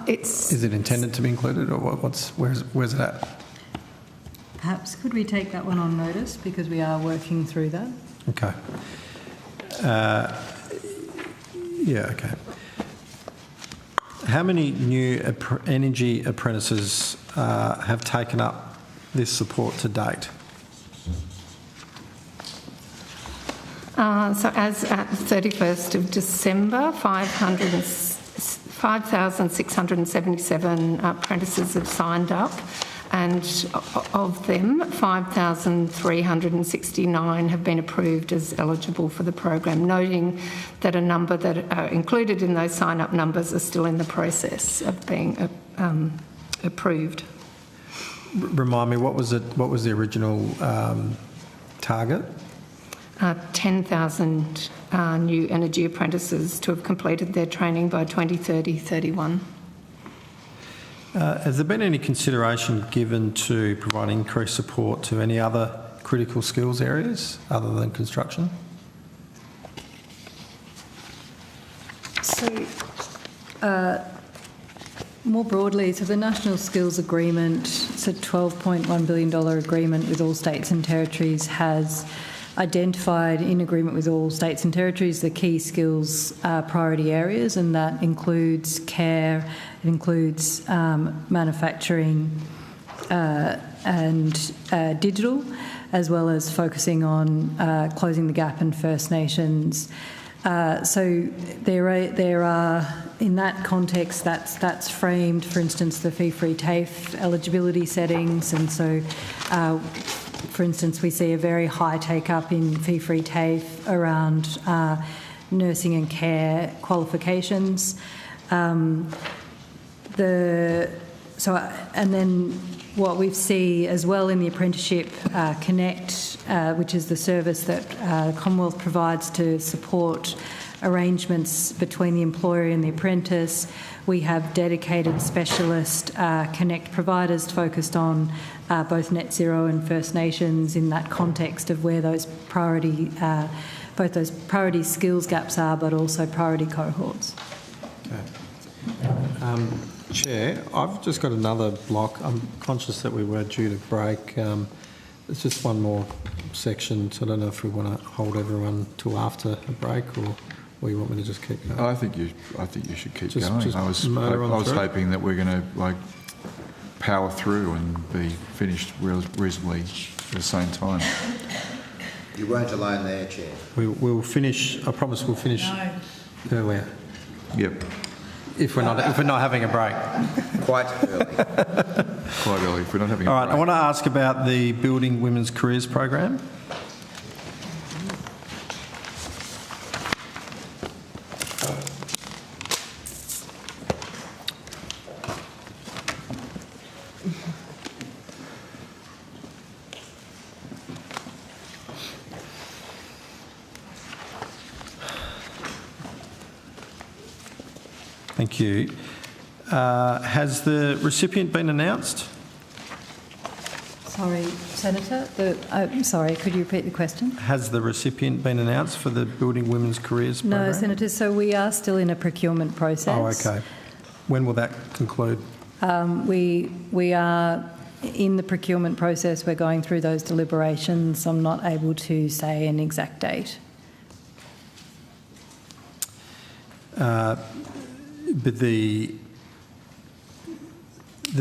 Is it intended to be included, or where's it at? Perhaps could we take that one on notice, because we are working through that? Okay. Yeah, okay. How many new energy apprentices have taken up this support to date? So as at 31st of December, 5,677 apprentices have signed up, and of them, 5,369 have been approved as eligible for the program, noting that a number that are included in those sign-up numbers are still in the process of being approved. Remind me, what was the original target? 10,000 new energy apprentices to have completed their training by 2030-31. Has there been any consideration given to provide increased support to any other critical skills areas other than construction? So, more broadly, so the National Skills Agreement, it's a $12.1 billion agreement with all states and territories, has identified, in agreement with all states and territories, the key skills priority areas, and that includes care, it includes manufacturing and digital, as well as focusing on closing the gap in First Nations. So there are in that context, that's framed, for instance, the fee-free TAFE eligibility settings, and so for instance, we see a very high take-up in fee-free TAFE around nursing and care qualifications. And then what we see as well in the Apprenticeship Connect, which is the service that the Commonwealth provides to support arrangements between the employer and the apprentice. We have dedicated specialist Connect providers focused on both net zero and First Nations in that context of where those priority, both those priority skills gaps are, but also priority cohorts. Okay. Chair, I've just got another block. I'm conscious that we were due to break. There's just one more section, so I don't know if we want to hold everyone till after a break, or you want me to just keep going? I think you should keep going. I was through. hoping that we're going to power through and be finished reasonably at the same time. You weren't alone there, Chair. We'll finish. I promise we'll finish earlier. Yep. If we're not having a break. Quite early. Quite early. If we're not having a break. All right. I want to ask about the Building Women's Careers program. Thank you. Has the recipient been announced? Sorry, Senator. Sorry, could you repeat the question? Has the recipient been announced for the Building Women's Careers program? No, Senator. So we are still in a procurement process. Oh, okay. When will that conclude? We are in the procurement process. We're going through those deliberations. I'm not able to say an exact date. But the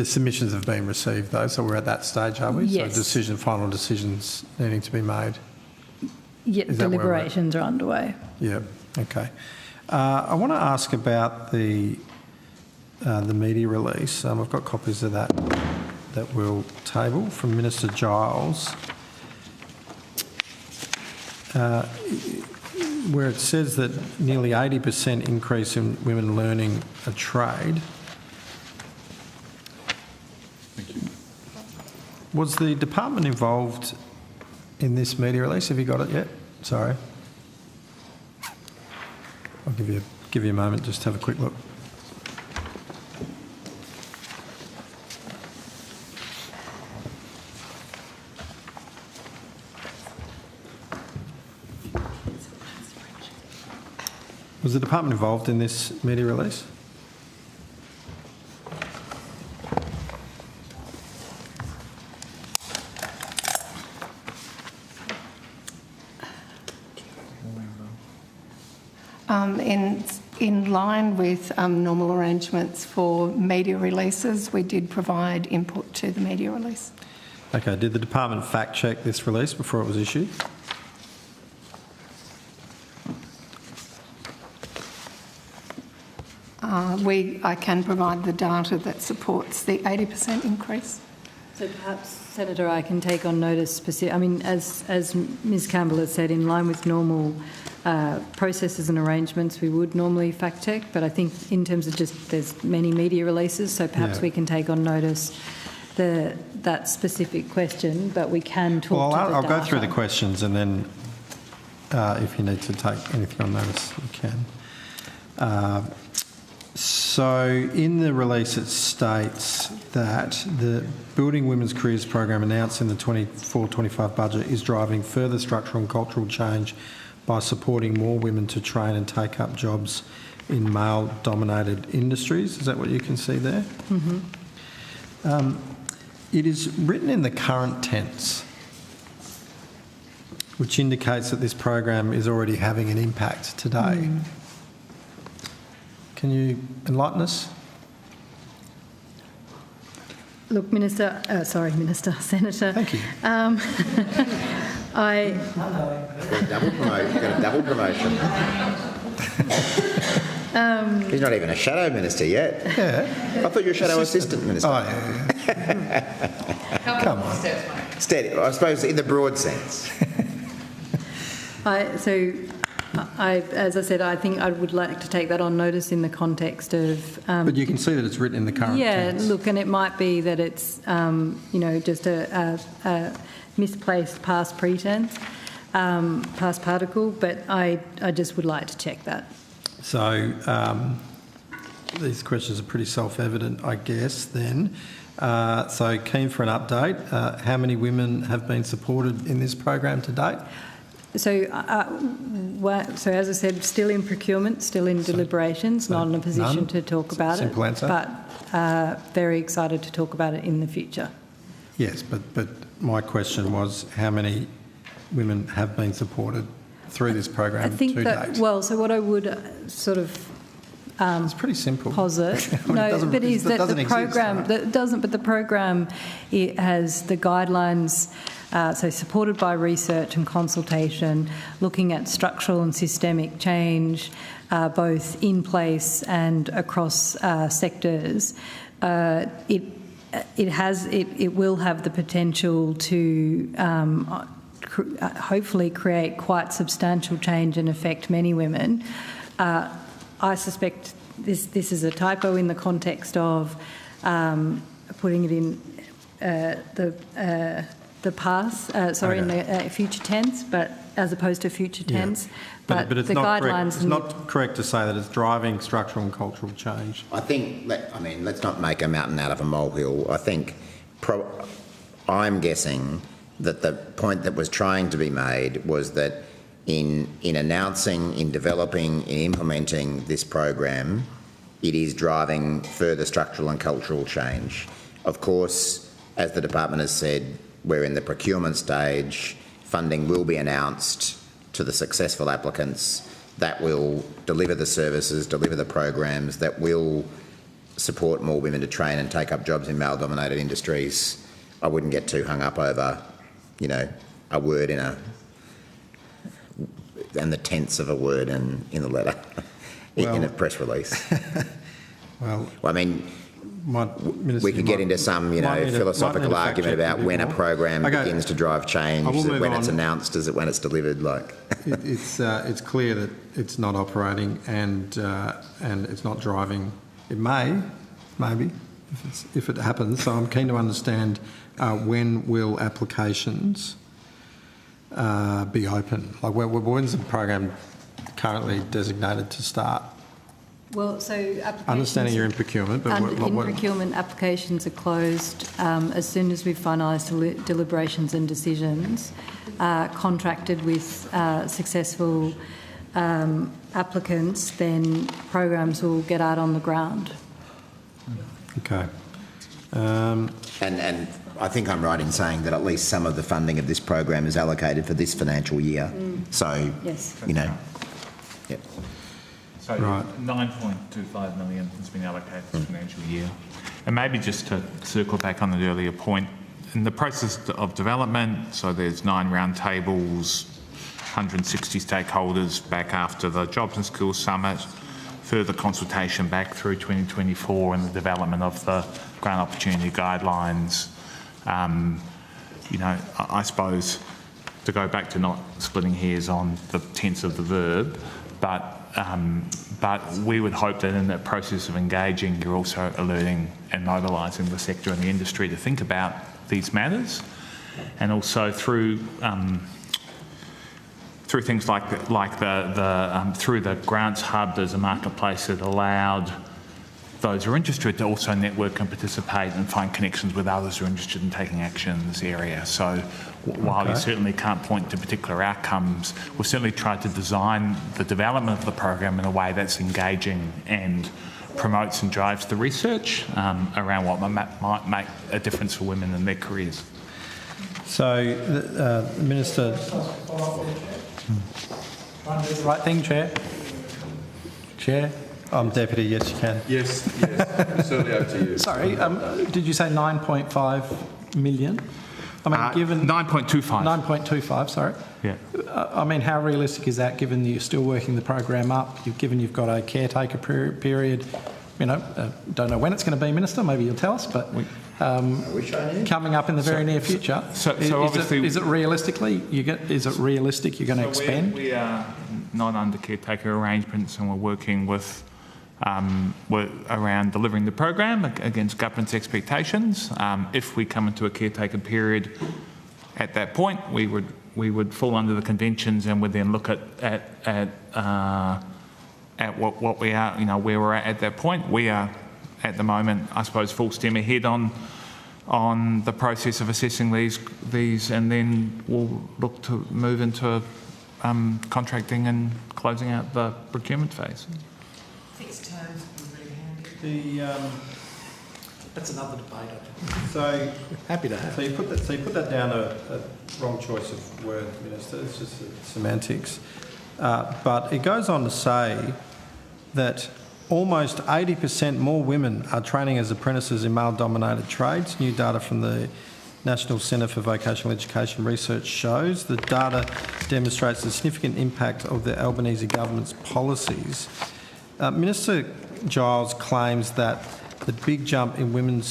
submissions have been received, though, so we're at that stage, are we? Yes. So final decisions needing to be made. Yeah, deliberations are underway. Yeah. Okay. I want to ask about the media release. I've got copies of that we'll table from Minister Giles. where it says that nearly 80% increase in women learning a trade. Thank you. Was the department involved in this media release? Have you got it yet? Sorry. I'll give you a moment just to have a quick look. Was the department involved in this media release? In line with normal arrangements for media releases, we did provide input to the media release. Okay, did the department fact check this release before it was issued? I can provide the data that supports the 80% increase. So perhaps, Senator, I can take on notice, I mean, as Ms Campbell has said, in line with normal processes and arrangements, we would normally fact check, but I think in terms of just there's many media releases, so perhaps we can take on notice that specific question, but we can talk to the I'll data. go through the questions, and then if you need to take anything on notice, you can. So in the release it states that the Building Women's Careers program announced in the 24-25 budget is driving further structural and cultural change by supporting more women to train and take up jobs in male-dominated industries. Is that what you can see there? Mm-hmm. It is written in the current tense, which indicates that this program is already having an impact today. Mm. Can you enlighten us? Look, Senator. Thank you. Got a double promotion. He's not even a shadow minister yet. Yeah. I thought you were a shadow assistant minister. Oh, yeah. Come on. Steady, I suppose in the broad sense. As I said, I think I would like to take that on notice in the context of... but you can see that it's written in the current tense. Look, and it might be that it's, just a misplaced past pretense, past particle, but I just would like to check that. So these questions are pretty self-evident, I guess, then. So keen for an update. How many women have been supported in this program to date? So, so as I said, still in procurement, still in deliberations, not in a position to talk about it. Simple answer. But very excited to talk about it in the future. Yes, but my question was how many women have been supported through this program to date? Well, so what I would sort of it's pretty simple. Posit. I mean, but is that the program exist, right? that doesn't? But the program it has the guidelines. So supported by research and consultation, looking at structural and systemic change, both in place and across sectors. It will have the potential to hopefully create quite substantial change and affect many women. I suspect this is a typo in the context of putting it in the past, in the future tense, but as opposed to future tense. But it's the not guidelines. Correct. It's not correct to say that it's driving structural and cultural change. I think. Let's not make a mountain out of a molehill. I think. I'm guessing that the point that was trying to be made was that in announcing, in developing, in implementing this program, it is driving further structural and cultural change. Of course, as the department has said, we're in the procurement stage. Funding will be announced to the successful applicants that will deliver the services, deliver the programs, that will support more women to train and take up jobs in male-dominated industries. I wouldn't get too hung up over, a word and the tense of a word in the letter, in a press release. Well, I mean, Minister, we could get into some, philosophical argument about when a program begins to drive change. Is it when it's announced? Is it when it's delivered? It's clear that it's not operating and it's not driving. It maybe, if it happens. So I'm keen to understand when will applications be open? Like when's the program currently designated to start? Well, so applications... Understanding you're in procurement, but procurement, applications are closed as soon as we've finalised deliberations and decisions, contracted with successful applicants, then programs will get out on the ground. Okay. And I think I'm right in saying that at least some of the funding of this program is allocated for this financial year. So, yes. Yep. So right. 9.25 million has been allocated this financial year. And maybe just to circle back on an earlier point, in the process of development, so there's 9 round tables, 160 stakeholders back after the Jobs and Skills Summit, further consultation back through 2024 and the development of the grant opportunity guidelines. I suppose to go back to not splitting hairs on the tense of the verb, but we would hope that in that process of engaging, you're also alerting and mobilising the sector and the industry to think about these matters, and also through things like through the grants hub, there's a marketplace that allowed those who are interested to also network and participate and find connections with others who are interested in taking action in this area. So while you certainly can't point to particular outcomes, we've certainly tried to design the development of the program in a way that's engaging and promotes and drives the research around what might make a difference for women in their careers. So, Minister... Right thing, Chair. Chair. I'm Deputy, yes you can. Yes, certainly over to you. Sorry, did you say 9.5 million? I mean, given... 9.25. 9.25, sorry. Yeah. I mean, how realistic is that, given that you're still working the program up, given you've got a caretaker period, don't know when it's going to be, Minister, maybe you'll tell us, but coming up in the very near future, so obviously... Is it realistic you're going to expand? We are not under caretaker arrangements, and we're working with around delivering the program against government's expectations. If we come into a caretaker period, at that point we would fall under the conventions, and would then look at what we are, where we're at that point. We are at the moment, I suppose, full steam ahead on the process of assessing these, and then we'll look to move into contracting and closing out the procurement phase. Fixed terms would be really handy. That's another debate. So happy to have. So you put that down a wrong choice of word, Minister. It's just semantics. But it goes on to say that almost 80% more women are training as apprentices in male-dominated trades. New data from the National Centre for Vocational Education Research shows the data demonstrates the significant impact of the Albanese government's policies. Minister Giles claims that the big jump in women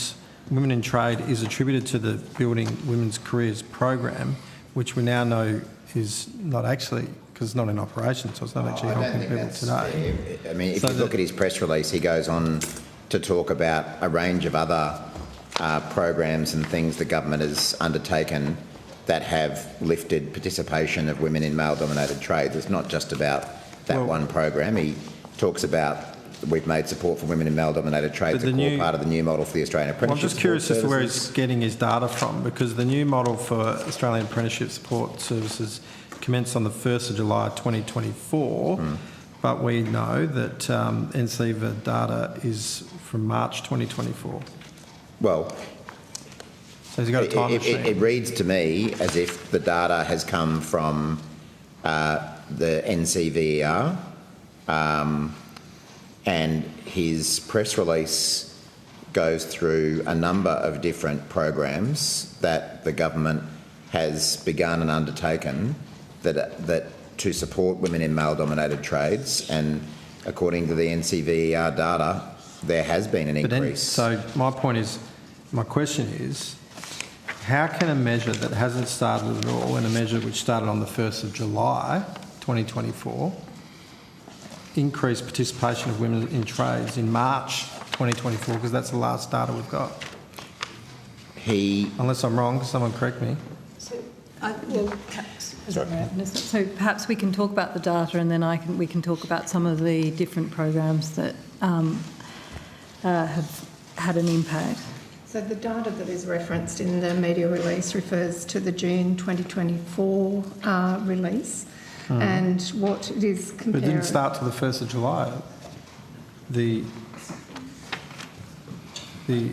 in trade is attributed to the Building Women's Careers program, which we now know is not actually, because it's not in operation, so it's not actually helping people today. I mean, if you look at his press release, he goes on to talk about a range of other programs and things the government has undertaken that have lifted participation of women in male-dominated trades. It's not just about that one program. He talks about we've made support for women in male-dominated trades a core part of the new model for the Australian Apprenticeship. I'm just curious as to where he's getting his data from, because the new model for Australian Apprenticeship Support Services commenced on the 1st of July 2024, but we know that NCVA data is from March 2024. Well, so he's got a time machine. It reads to me as if the data has come from the NCVER, and his press release goes through a number of different programs that the government has begun and undertaken that to support women in male-dominated trades, and according to the NCVER data, there has been an But then, increase. so my question is, how can a measure that hasn't started at all, and a measure which started on the 1st of July 2024, increase participation of women in trades in March 2024, because that's the last data we've got? Unless I'm wrong, someone correct me. So perhaps we can talk about the data, and then we can talk about some of the different programs that have had an impact. So the data that is referenced in the media release refers to the June 2024 release, and what it is comparing... But it didn't start to the 1st of July. The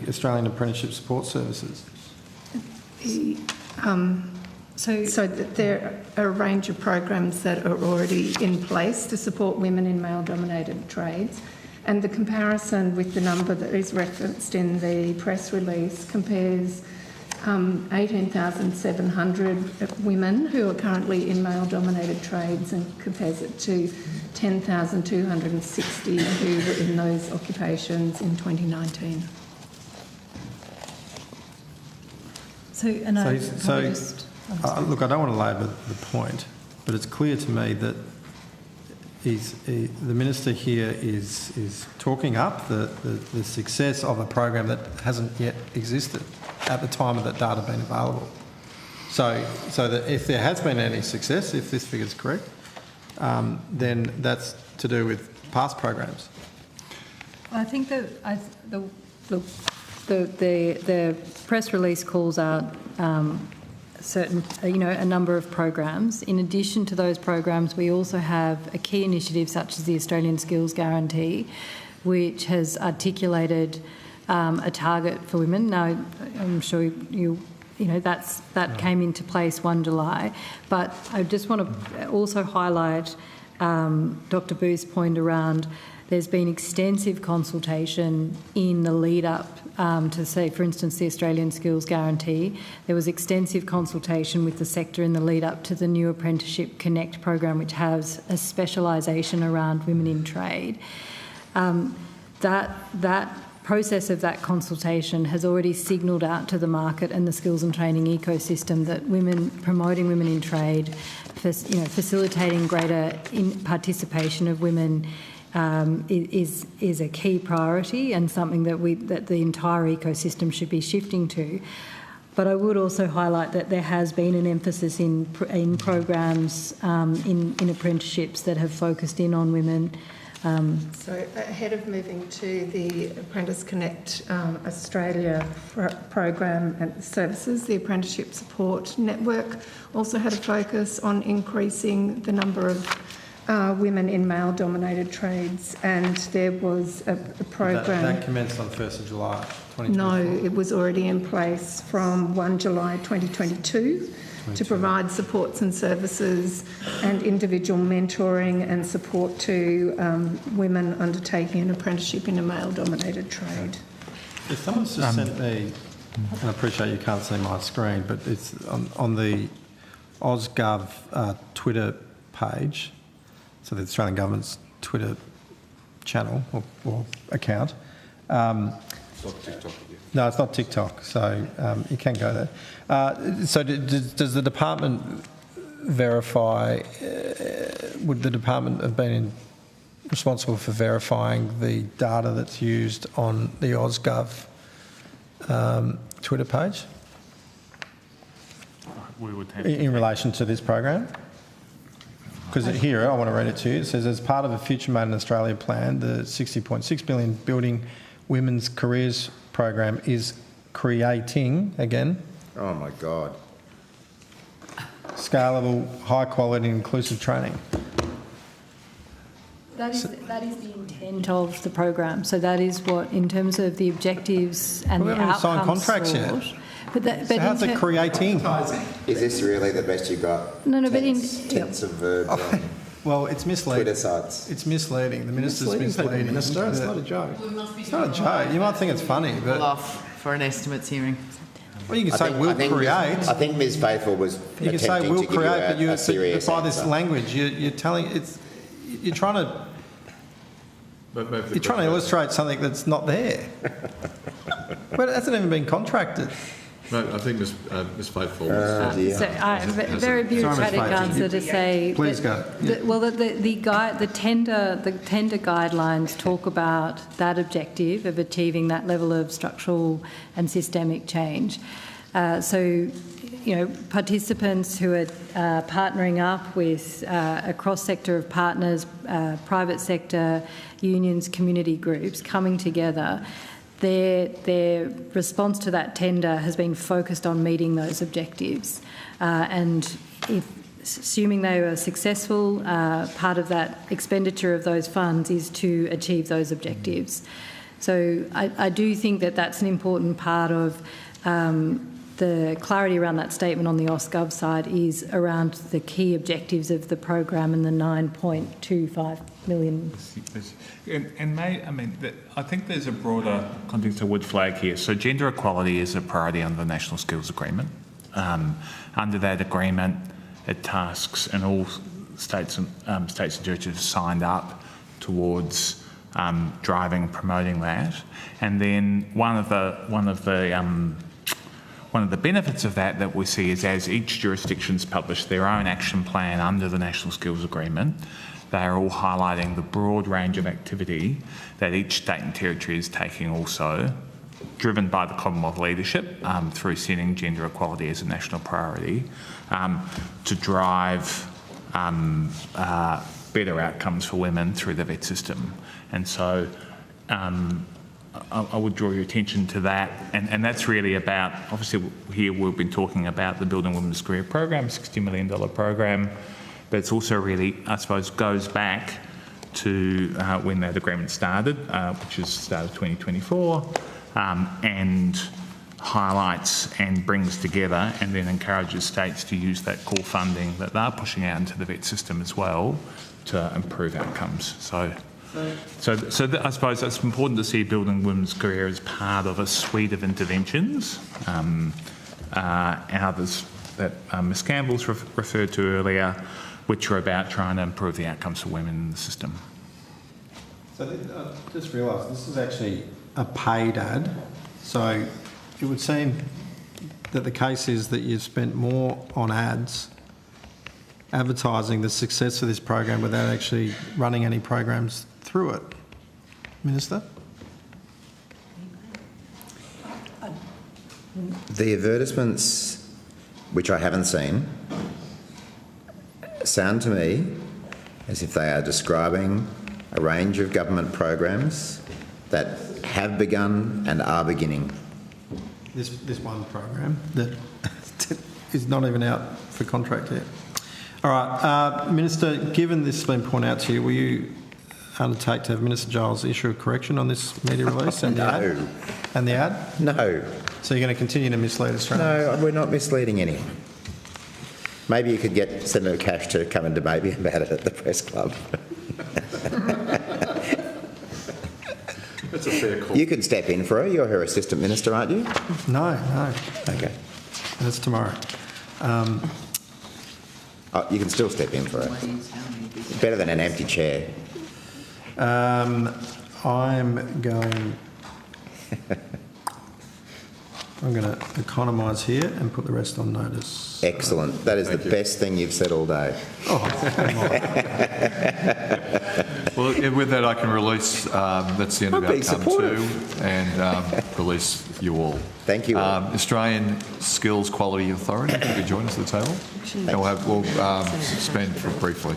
Australian Apprenticeship Support Services. So that there are a range of programs that are already in place to support women in male-dominated trades, and the comparison with the number that is referenced in the press release compares 18,700 women who are currently in male-dominated trades and compares it to 10,260 who were in those occupations in 2019. Look, I don't want to labour the point, but it's clear to me that the Minister here is talking up the success of a program that hasn't yet existed at the time of that data being available. So that if there has been any success, if this figure is correct, then that's to do with past programs. I think that the press release calls out certain, a number of programs. In addition to those programs, we also have a key initiative such as the Australian Skills Guarantee, which has articulated a target for women. Now, I'm sure that came into place 1 July, but I just want to also highlight Dr. Booth's point around there's been extensive consultation in the lead-up to, say, for instance, the Australian Skills Guarantee. There was extensive consultation with the sector in the lead-up to the new Apprenticeship Connect program, which has a specialisation around women in trade. That process of that consultation has already signalled out to the market and the skills and training ecosystem that promoting women in trade, facilitating greater participation of women is a key priority and something that the entire ecosystem should be shifting to. But I would also highlight that there has been an emphasis in programs in apprenticeships that have focused in on women. So ahead of moving to the Apprentice Connect Australia program and services, the Apprenticeship Support Network also had a focus on increasing the number of women in male-dominated trades, and there was a program... That commenced on 1st of July 2024? No, it was already in place from 1 July 2022 to provide supports and services and individual mentoring and support to women undertaking an apprenticeship in a male-dominated trade. If someone's just sent me, and I appreciate you can't see my screen, but it's on the AUSGov Twitter page, so the Australian Government's Twitter channel or account. It's not TikTok. No, it's not TikTok, so you can go there. So does the department verify, would the department have been responsible for verifying the data that's used on the AUSGov Twitter page in relation to this program? Because here, I want to read it to you. It says, as part of a Future Made in Australia plan, the $60.6 billion Building Women's Careers program is creating, again... Oh, my God. ...scalable, high-quality, inclusive training. That is the intent of the program. So that is what, in terms of the objectives and the outcomes... We haven't signed contracts yet. But how's it creating? Is this really the best you got? No, but tense of verbs on well, it's misleading. Twitter sites. It's misleading. The minister's misleading. Minister, it's not a joke. It's not a joke. You might think it's funny, but... off for an estimates hearing. Well, you can say we'll create. I think Ms Faithful was you can say we'll create, but by this answer. language, you're telling... You're trying to... You're trying to illustrate something that's not there. But it hasn't even been contracted. No, I think Ms. Faithful. So, very bureaucratic answer to say. Please go. The tender guidelines talk about that objective of achieving that level of structural and systemic change. So, participants who are partnering up with a cross-sector of partners, private sector, unions, community groups coming together. Their response to that tender has been focused on meeting those objectives, and assuming they were successful, part of that expenditure of those funds is to achieve those objectives. So I do think that that's an important part of the clarity around that statement on the AUSGov side is around the key objectives of the program and the 9.25 million. I think there's a broader context I would flag here. So gender equality is a priority under the National Skills Agreement. Under that agreement, it tasks, and all states and territories signed up towards driving and promoting that. And then one of the benefits of that we see is as each jurisdiction's published their own action plan under the National Skills Agreement, they are all highlighting the broad range of activity that each state and territory is taking also, driven by the Commonwealth leadership through setting gender equality as a national priority, to drive better outcomes for women through the VET system. And so I would draw your attention to that, and that's really about, obviously here we've been talking about the Building Women's Career Program, $60 million program, but it's also really, I suppose, goes back to when that agreement started, which is started 2024, and highlights and brings together and then encourages states to use that core funding that they're pushing out into the VET system as well to improve outcomes. So I suppose it's important to see Building Women's Career as part of a suite of interventions, and others that Ms Campbell's referred to earlier, which are about trying to improve the outcomes for women in the system. So I just realised this is actually a paid ad, so it would seem that the case is that you've spent more on ads advertising the success of this program without actually running any programs through it. Minister? The advertisements, which I haven't seen, sound to me as if they are describing a range of government programs that have begun and are beginning. This one program that is not even out for contract yet. All right, Minister, given this has been pointed out to you, will you undertake to have Minister Giles issue a correction on this media release and the ad? And the ad? No. So you're going to continue to mislead Australians? No, we're not misleading anyone. Maybe you could get Senator Cash to come and debate me about it at the press club. That's a fair call. You could step in for her. You're her assistant minister, aren't you? No. Okay. That's tomorrow. You can still step in for it. Better than an empty chair. I'm going to economise here and put the rest on notice. Excellent. That is the best thing you've said all day. Oh, come on. Well, with that, I can release, that's the end of outcome 2, and release you all. Thank you all. Australian Skills Quality Authority, if you could join us at the table. And we'll suspend briefly.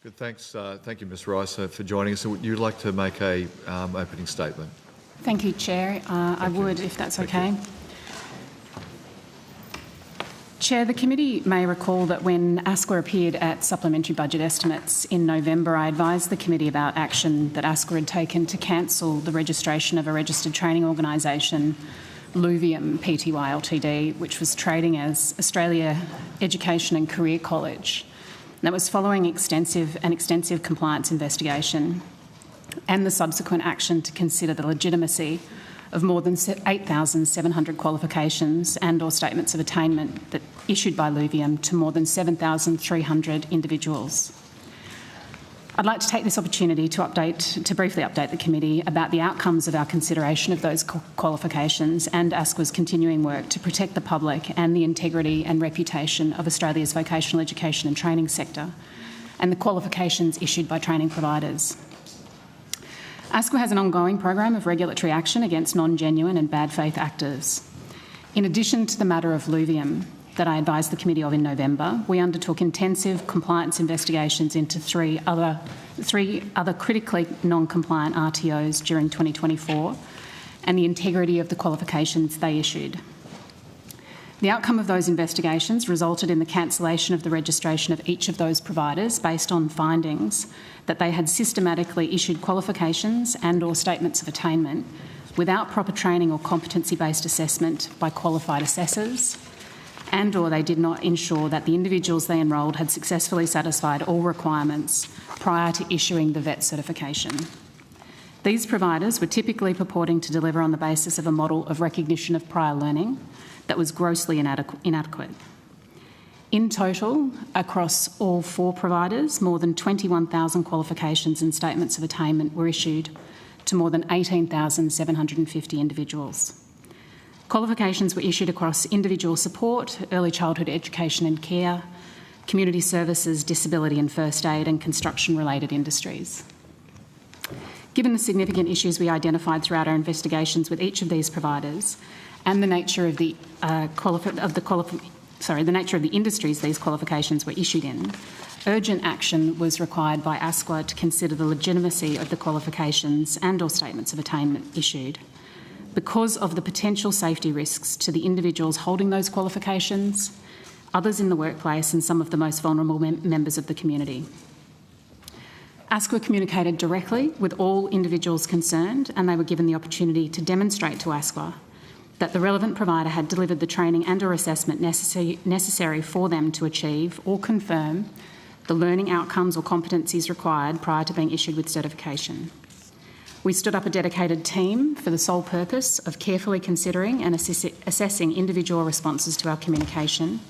Good, thanks. Thank you, Ms Rice, for joining us. Would you like to make a opening statement? Thank you, Chair. I would, if that's okay. Chair, the committee may recall that when AUSPar appeared at supplementary budget estimates in November, I advised the committee about action that AUSPar had taken to cancel the registration of a registered training organisation, Luvium Pty Ltd, which was trading as Australia Education and Career College. That was following extensive compliance investigation and the subsequent action to consider the legitimacy of more than 8,700 qualifications and or statements of attainment that issued by Luvium to more than 7,300 individuals. I'd like to take this opportunity to briefly update the committee about the outcomes of our consideration of those qualifications and AUSPar's continuing work to protect the public and the integrity and reputation of Australia's vocational education and training sector and the qualifications issued by training providers. AUSPar has an ongoing program of regulatory action against non-genuine and bad faith actors. In addition to the matter of Luvium that I advised the committee of in November, we undertook intensive compliance investigations into three other critically non-compliant RTOs during 2024 and the integrity of the qualifications they issued. The outcome of those investigations resulted in the cancellation of the registration of each of those providers based on findings that they had systematically issued qualifications and or statements of attainment without proper training or competency-based assessment by qualified assessors, and or they did not ensure that the individuals they enrolled had successfully satisfied all requirements prior to issuing the VET certification. These providers were typically purporting to deliver on the basis of a model of recognition of prior learning that was grossly inadequate. In total, across all four providers, more than 21,000 qualifications and statements of attainment were issued to more than 18,750 individuals. Qualifications were issued across individual support, early childhood education and care, community services, disability and first aid, and construction-related industries. Given the significant issues we identified throughout our investigations with each of these providers and the nature of the nature of the industries these qualifications were issued in, urgent action was required by AUSPar to consider the legitimacy of the qualifications and or statements of attainment issued because of the potential safety risks to the individuals holding those qualifications, others in the workplace and some of the most vulnerable members of the community. AUSPar communicated directly with all individuals concerned and they were given the opportunity to demonstrate to AUSPar that the relevant provider had delivered the training and or assessment necessary for them to achieve or confirm the learning outcomes or competencies required prior to being issued with certification. We stood up a dedicated team for the sole purpose of carefully considering and assessing individual responses to our communication,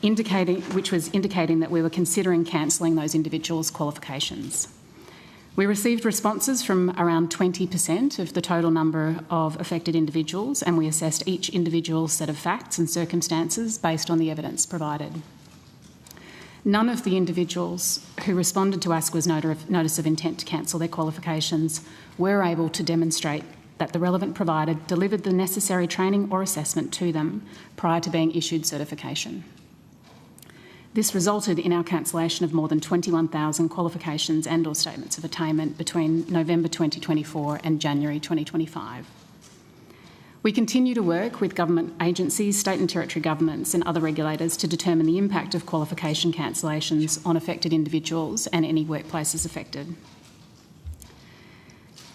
which was indicating that we were considering cancelling those individuals' qualifications. We received responses from around 20% of the total number of affected individuals, and we assessed each individual set of facts and circumstances based on the evidence provided. None of the individuals who responded to AUSPar's notice of intent to cancel their qualifications were able to demonstrate that the relevant provider delivered the necessary training or assessment to them prior to being issued certification. This resulted in our cancellation of more than 21,000 qualifications and or statements of attainment between November 2024 and January 2025. We continue to work with government agencies, state and territory governments and other regulators to determine the impact of qualification cancellations on affected individuals and any workplaces affected.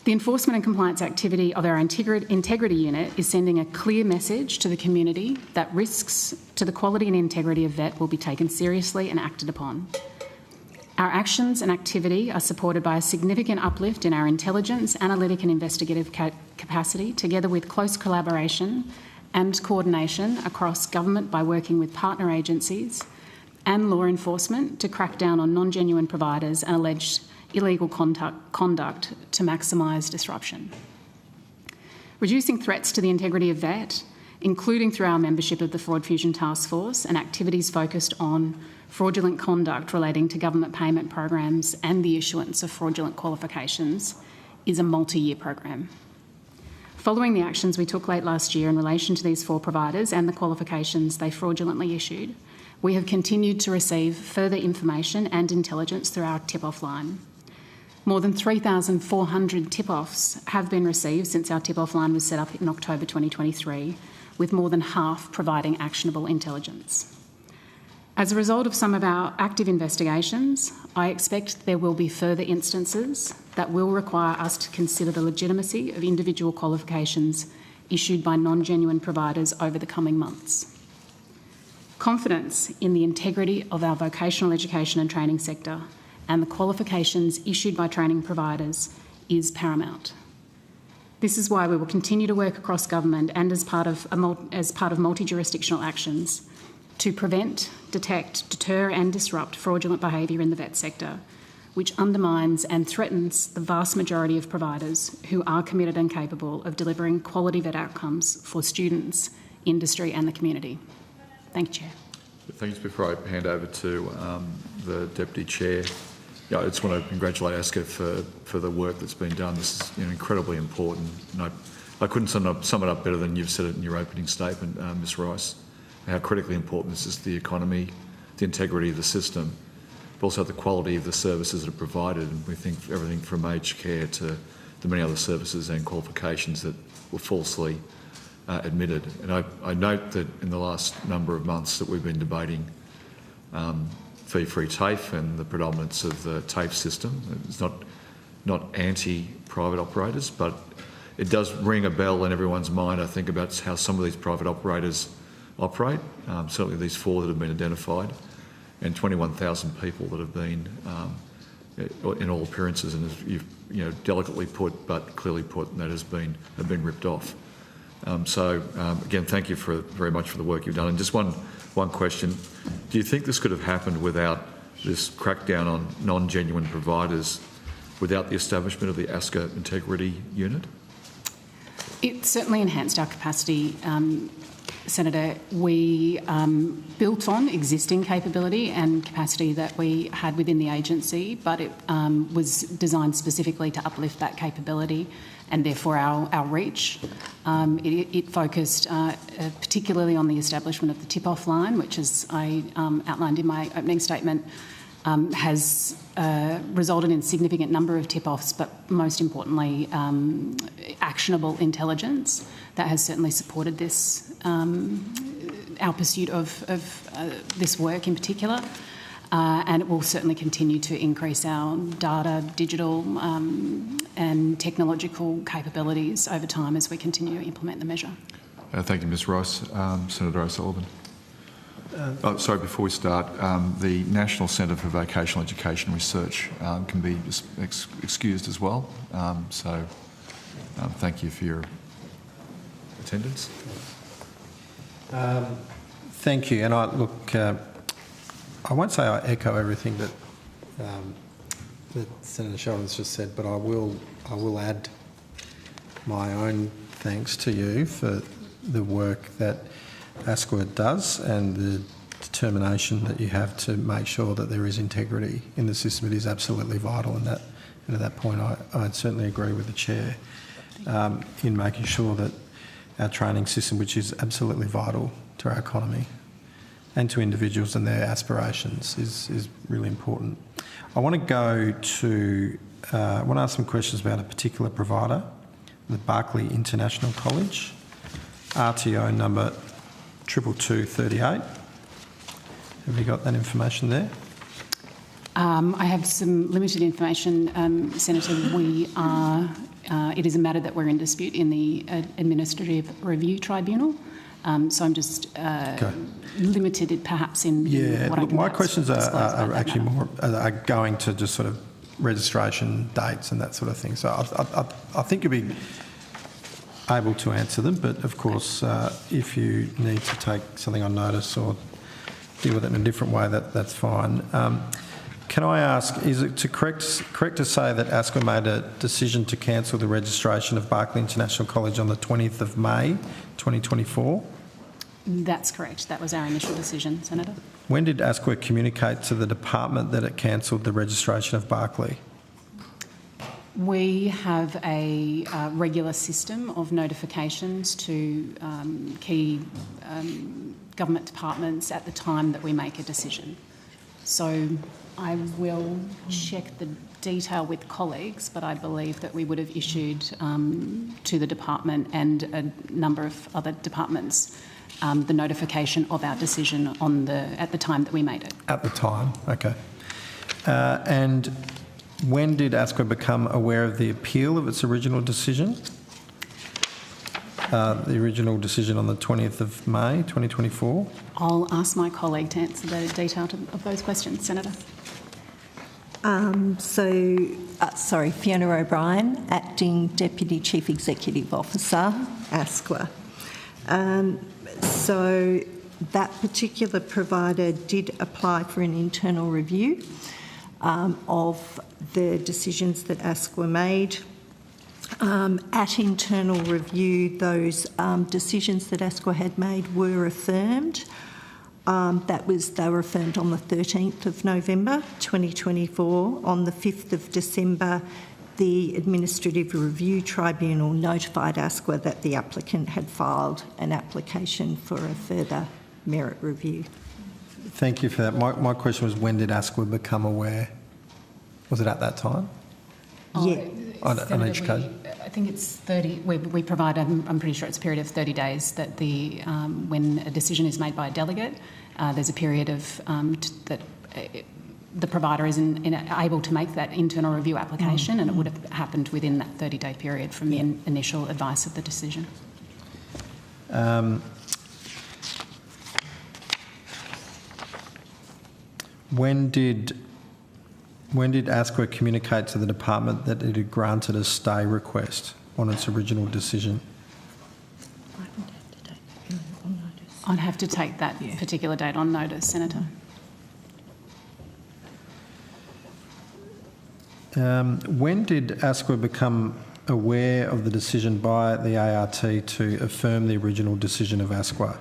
The enforcement and compliance activity of our integrity unit is sending a clear message to the community that risks to the quality and integrity of VET will be taken seriously and acted upon. Our actions and activity are supported by a significant uplift in our intelligence, analytic and investigative capacity, together with close collaboration and coordination across government by working with partner agencies and law enforcement to crack down on non-genuine providers and alleged illegal conduct to maximise disruption. Reducing threats to the integrity of VET, including through our membership of the Fraud Fusion Task Force and activities focused on fraudulent conduct relating to government payment programs and the issuance of fraudulent qualifications, is a multi-year program. Following the actions we took late last year in relation to these four providers and the qualifications they fraudulently issued, We have continued to receive further information and intelligence through our tip-off line. More than 3,400 tip-offs have been received since our tip-off line was set up in October 2023, with more than half providing actionable intelligence. As a result of some of our active investigations, I expect there will be further instances that will require us to consider the legitimacy of individual qualifications issued by non-genuine providers over the coming months. Confidence in the integrity of our vocational education and training sector and the qualifications issued by training providers is paramount. This is why we will continue to work across government and as part of multi-jurisdictional actions to prevent, detect, deter and disrupt fraudulent behaviour in the vet sector, which undermines and threatens the vast majority of providers who are committed and capable of delivering quality vet outcomes for students, industry and the community. Thank you, Chair. Thanks. Before I hand over to the Deputy Chair, I just want to congratulate ASCA for the work that's been done. This is incredibly important. And I couldn't sum it up better than you've said it in your opening statement, Ms Rice, how critically important this is to the economy, the integrity of the system, but also the quality of the services that are provided. And we think everything from aged care to the many other services and qualifications that were falsely admitted. And I note that in the last number of months that we've been debating fee-free TAFE and the predominance of the TAFE system. It's not anti-private operators, but it does ring a bell in everyone's mind, I think, about how some of these private operators operate. Certainly these 4 that have been identified, and 21,000 people that have been, in all appearances, and as you've delicately put, but clearly put, that have been ripped off. Again, thank you very much for the work you've done. And just one question: do you think this could have happened without this crackdown on non-genuine providers, without the establishment of the ASCA Integrity Unit? It certainly enhanced our capacity, Senator. We built on existing capability and capacity that we had within the agency, but it was designed specifically to uplift that capability and therefore our reach. It focused particularly on the establishment of the tip-off line, which, as I outlined in my opening statement, has resulted in a significant number of tip-offs, but most importantly, actionable intelligence that has certainly supported this, our pursuit of this work in particular. And it will certainly continue to increase our data, digital and technological capabilities over time as we continue to implement the measure. Thank you, Ms Rice. Senator O'Sullivan. Sorry, before we start, the National Centre for Vocational Education Research can be excused as well. Thank you for your attendance. Thank you. And I won't say I echo everything that Senator Sheldon's just said, but I will add my own thanks to you for the work that ASCA does and the determination that you have to make sure that there is integrity in the system. It is absolutely vital, and at that point I'd certainly agree with the Chair in making sure that our training system, which is absolutely vital to our economy and to individuals and their aspirations, is really important. I want to ask some questions about a particular provider, the Berkeley International College, RTO number 22238. Have you got that information there? I have some limited information, Senator. It is a matter that we're in dispute in the Administrative Review Tribunal. So I'm just limited, perhaps, in what I can. My questions are actually more going to just sort of registration dates and that sort of thing. So I think you'll be able to answer them, but of course, if you need to take something on notice or deal with it in a different way, that's fine. Can I ask, is it correct to say that ASCA made a decision to cancel the registration of Berkeley International College on the 20th of May 2024? That's correct. That was our initial decision, Senator. When did ASCA communicate to the department that it cancelled the registration of Berkeley? We have a regular system of notifications to key government departments at the time that we make a decision. So I will check the detail with colleagues, but I believe that we would have issued to the department and a number of other departments the notification of our decision at the time that we made it. At the time, okay. And when did ASQA become aware of the appeal of its original decision? The original decision on the 20th of May 2024? I'll ask my colleague to answer the detail of those questions, Senator. Sorry, Fiona O'Brien, Acting Deputy Chief Executive Officer, ASQA. So that particular provider did apply for an internal review of the decisions that ASQA made. At internal review, those decisions that ASQA had made were affirmed. They were affirmed on the 13th of November 2024. On the 5th of December, the Administrative Review Tribunal notified ASQA that the applicant had filed an application for a further merit review. Thank you for that. My question was, when did ASQA become aware? Was it at that time? Yeah. On each case? I think it's 30. We provide, I'm pretty sure it's a period of 30 days that when a decision is made by a delegate, there's a period of the provider is able to make that internal review application, and it would have happened within that 30-day period from the initial advice of the decision. When did ASQA communicate to the department that it had granted a stay request on its original decision? I'd have to take that particular date on notice, Senator. When did ASQA become aware of the decision by the ART to affirm the original decision of ASQA?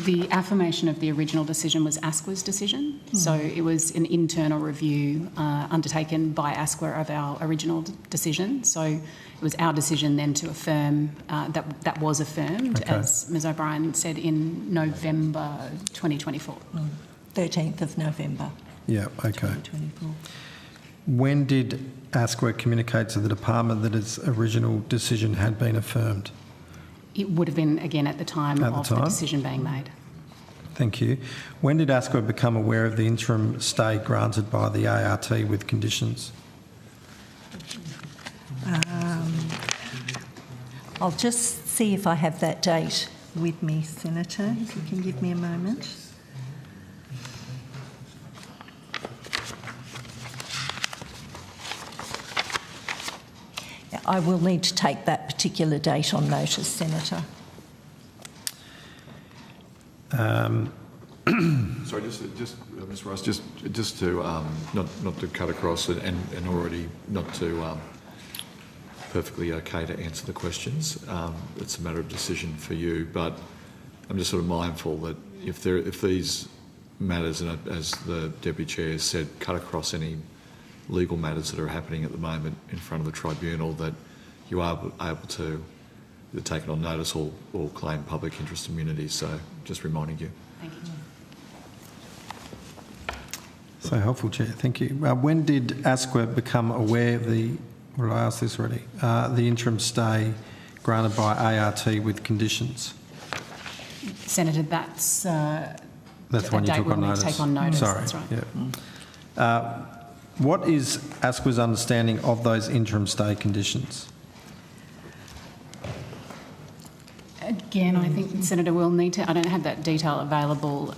The affirmation of the original decision was ASQA's decision, so it was an internal review undertaken by ASQA of our original decision. So it was our decision then to affirm that was affirmed, okay, as Ms O'Brien said, in November 2024. 13th of November. Yeah, okay. 2024. When did ASQA communicate to the department that its original decision had been affirmed? It would have been, again, at the time of the decision being made. Thank you. When did ASQA become aware of the interim stay granted by the ART with conditions? I'll just see if I have that date with me, Senator, if you can give me a moment. I will need to take that particular date on notice, Senator. Sorry, just Ms Rice, just to not to cut across and already not to perfectly okay to answer the questions. It's a matter of decision for you, but I'm just sort of mindful that if these matters, and as the Deputy Chair said, cut across any legal matters that are happening at the moment in front of the tribunal, that you are able to either take it on notice or claim public interest immunity. So just reminding you. Thank you. So helpful, Chair. Thank you. When did ASQA become aware of I asked this already, the interim stay granted by ART with conditions? Senator, that's the one you took on notice. Take on notice. Sorry. That's right. Yeah. What is ASQA's understanding of those interim stay conditions? Again, I think, Senator, we'll need to... I don't have that detail available.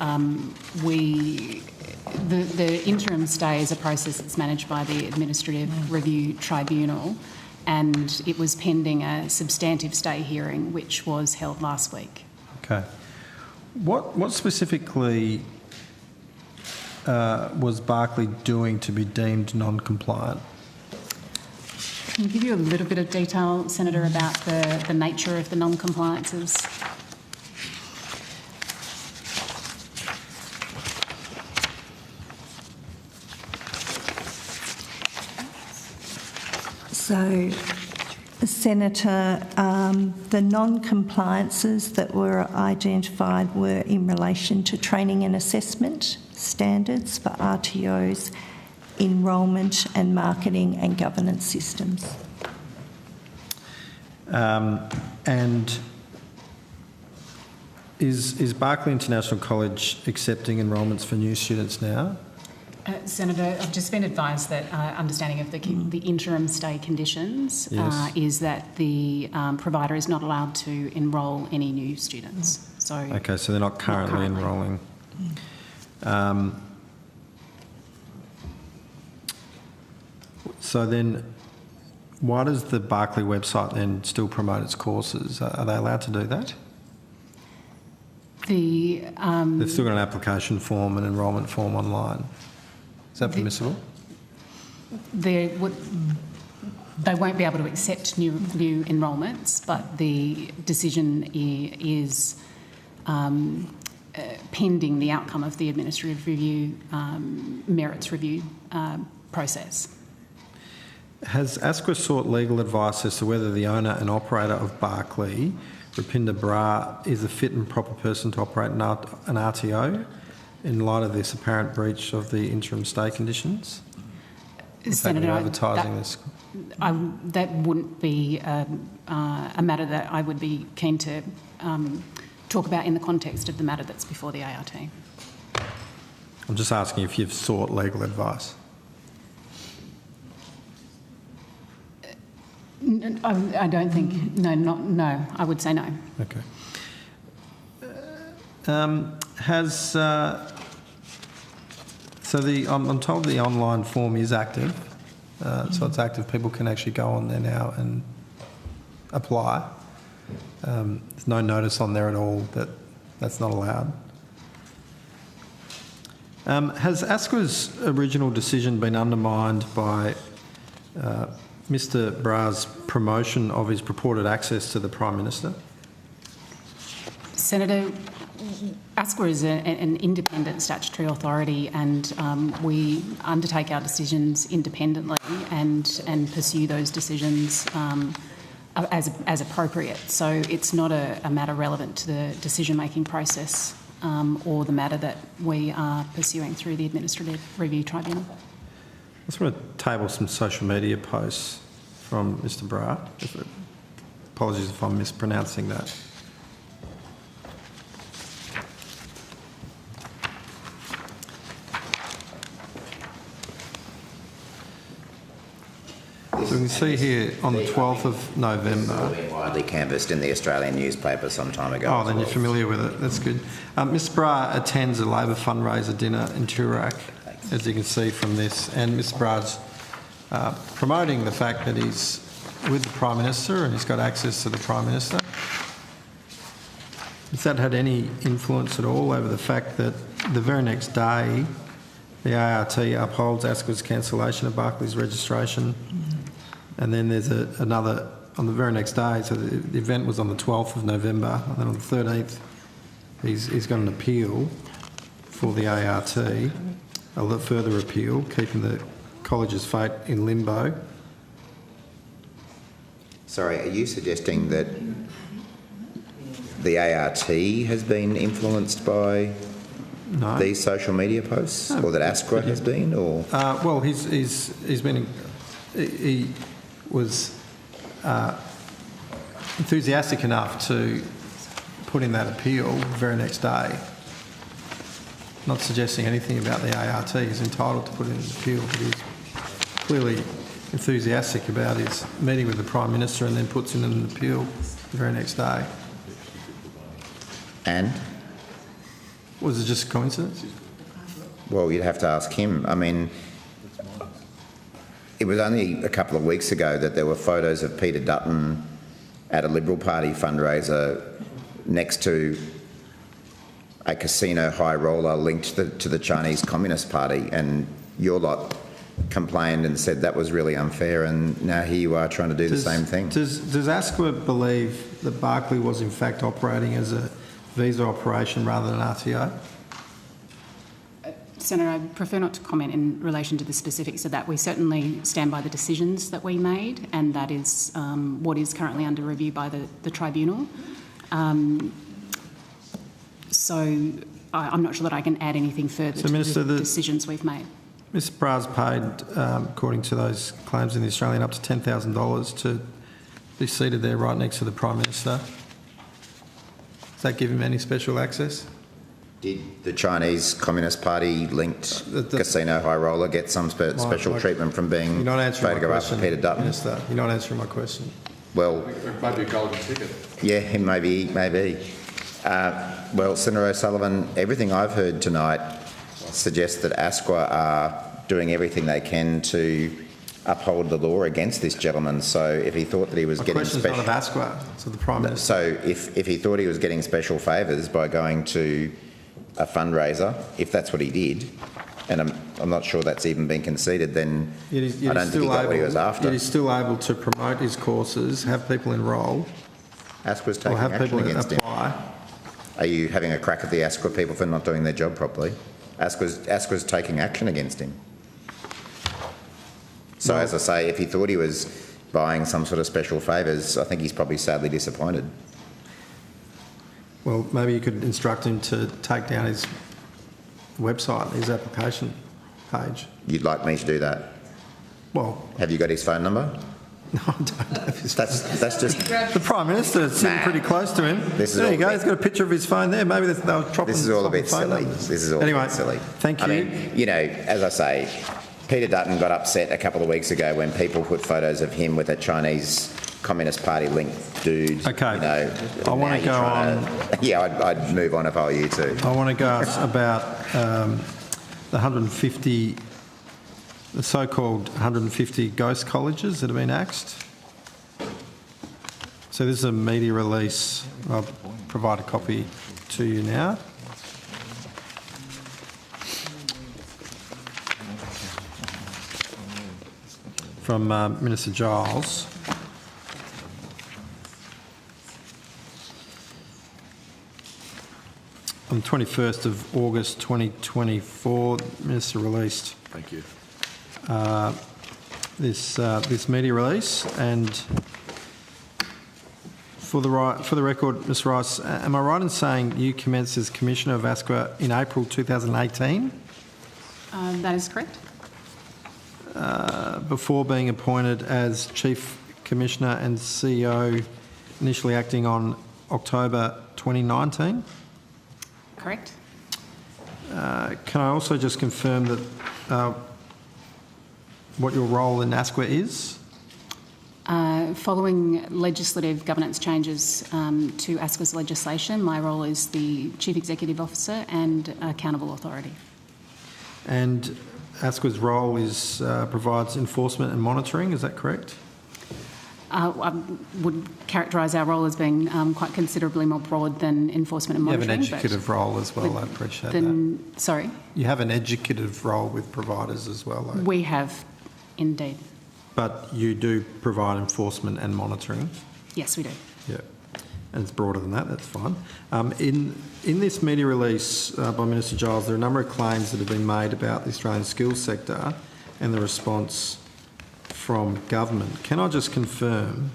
The interim stay is a process that's managed by the Administrative Review Tribunal, and it was pending a substantive stay hearing, which was held last week. Okay. What specifically was Barclay doing to be deemed non-compliant? Can I give you a little bit of detail, Senator, about the nature of the non-compliances? So, Senator, the non-compliances that were identified were in relation to training and assessment standards for RTOs, enrolment and marketing and governance systems. And is Berkeley International College accepting enrolments for new students now? Senator, I've just been advised that understanding of the interim stay conditions is that the provider is not allowed to enrol any new students. So okay, so they're not currently enrolling. So then, why does the Berkeley website then still promote its courses? Are they allowed to do that? They've still got an application form and enrolment form online. Is that permissible? They won't be able to accept new enrolments, but the decision is pending the outcome of the administrative review, merits review process. Has ASQA sought legal advice as to whether the owner and operator of Berkeley, Rupinder Brar, is a fit and proper person to operate an RTO in light of this apparent breach of the interim stay conditions? Senator, advertising this. That wouldn't be a matter that I would be keen to talk about in the context of the matter that's before the ART. I'm just asking if you've sought legal advice. I don't think, no, I would say no. Okay. I'm told the online form is active, so it's active. People can actually go on there now and apply. There's no notice on there at all that that's not allowed. Has ASQA's original decision been undermined by Mr. Brar's promotion of his purported access to the Prime Minister? Senator, ASQA is an independent statutory authority, and we undertake our decisions independently and pursue those decisions as appropriate. So it's not a matter relevant to the decision-making process or the matter that we are pursuing through the Administrative Review Tribunal. I just want to table some social media posts from Mr. Brar. Apologies if I'm mispronouncing that. So we can see here on the 12th of November. Widely canvassed in the Australian newspaper some time ago. Oh, then you're familiar with it. That's good. Mr. Brar attends a Labor fundraiser dinner in Toorak, as you can see from this, and Mr. Brar's promoting the fact that he's with the Prime Minister and he's got access to the Prime Minister. Has that had any influence at all over the fact that the very next day the ART upholds ASQA's cancellation of Berkeley's registration, and then there's another on the very next day, so the event was on the 12th of November, and then on the 13th he's got an appeal for the ART, a further appeal, keeping the college's fate in limbo. Sorry, are you suggesting that the ART has been influenced by these social media posts, or that ASQA has been, or? Well, he was enthusiastic enough to put in that appeal the very next day. Not suggesting anything about the ART. He's entitled to put in an appeal, but he's clearly enthusiastic about his meeting with the Prime Minister and then puts in an appeal the very next day. And? Was it just a coincidence? Well, you'd have to ask him. I mean, it was only a couple of weeks ago that there were photos of Peter Dutton at a Liberal Party fundraiser next to a casino high roller linked to the Chinese Communist Party, and your lot complained and said that was really unfair, and now here you are trying to do the same thing. Does ASQA believe that Berkeley was in fact operating as a visa operation rather than RTO? Senator, I prefer not to comment in relation to the specifics of that. We certainly stand by the decisions that we made, and that is what is currently under review by the tribunal. So I'm not sure that I can add anything further to Minister, the decisions we've made. Mr Bras paid, according to those claims in the Australian, up to $10,000 to be seated there right next to the Prime Minister. Does that give him any special access? Did the Chinese Communist Party linked casino high roller get some special treatment from being photographed with Peter Dutton? Minister, you're not answering my question. Well, maybe a golden ticket. Yeah, maybe. Well, Senator O'Sullivan, everything I've heard tonight suggests that ASQA are doing everything they can to uphold the law against this gentleman. So if he thought that he was getting special... not of ASQA, it's of the Prime Minister. So if he thought he was getting special favours by going to a fundraiser, if that's what he did, and I'm not sure that's even been conceded, then I don't think he got what he was after. Yet he's still able to promote his courses, have people enrol, ASQA's taking or have action people against apply. him. Are you having a crack at the ASQA people for not doing their job properly? ASQA's taking action against him. So as I say, if he thought he was buying some sort of special favours, I think he's probably sadly disappointed. Well, maybe you could instruct him to take down his website, his application page. You'd like me to do that? Well... Have you got his phone number? No, I don't have his phone. That's just... The Prime Minister is sitting pretty close to him. There you go, he's got a picture of his phone there. Maybe they'll chop This is all a bit silly. This is all a bit silly. Thank you. I mean, you know, as I say, Peter Dutton got upset a couple of weeks ago when people put photos of him with a Chinese Communist Party linked dude. Okay. You know, I want to go on. Yeah, I'd move on if I were you too. I want to go about the 150, the so-called 150 ghost colleges that have been axed. So this is a media release. I'll provide a copy to you now. From Minister Giles. On the 21st of August 2024, the Minister released this media release. And for the record, Mr Rice, am I right in saying you commenced as Commissioner of ASQA in April 2018? That is correct. Before being appointed as Chief Commissioner and CEO, initially acting on October 2019? Correct. Can I also just confirm that what your role in ASQA is? Following legislative governance changes to ASQA's legislation, my role is the Chief Executive Officer and Accountable Authority. And ASQA's role is provides enforcement and monitoring, is that correct? I would characterise our role as being quite considerably more broad than enforcement and monitoring. You have an educative role as well, I appreciate that. Sorry? You have an educative role with providers as well, though. We have, indeed. But you do provide enforcement and monitoring? Yes, we do. Yeah, and it's broader than that, that's fine. In this media release by Minister Giles, there are a number of claims that have been made about the Australian skills sector and the response from government. Can I just confirm,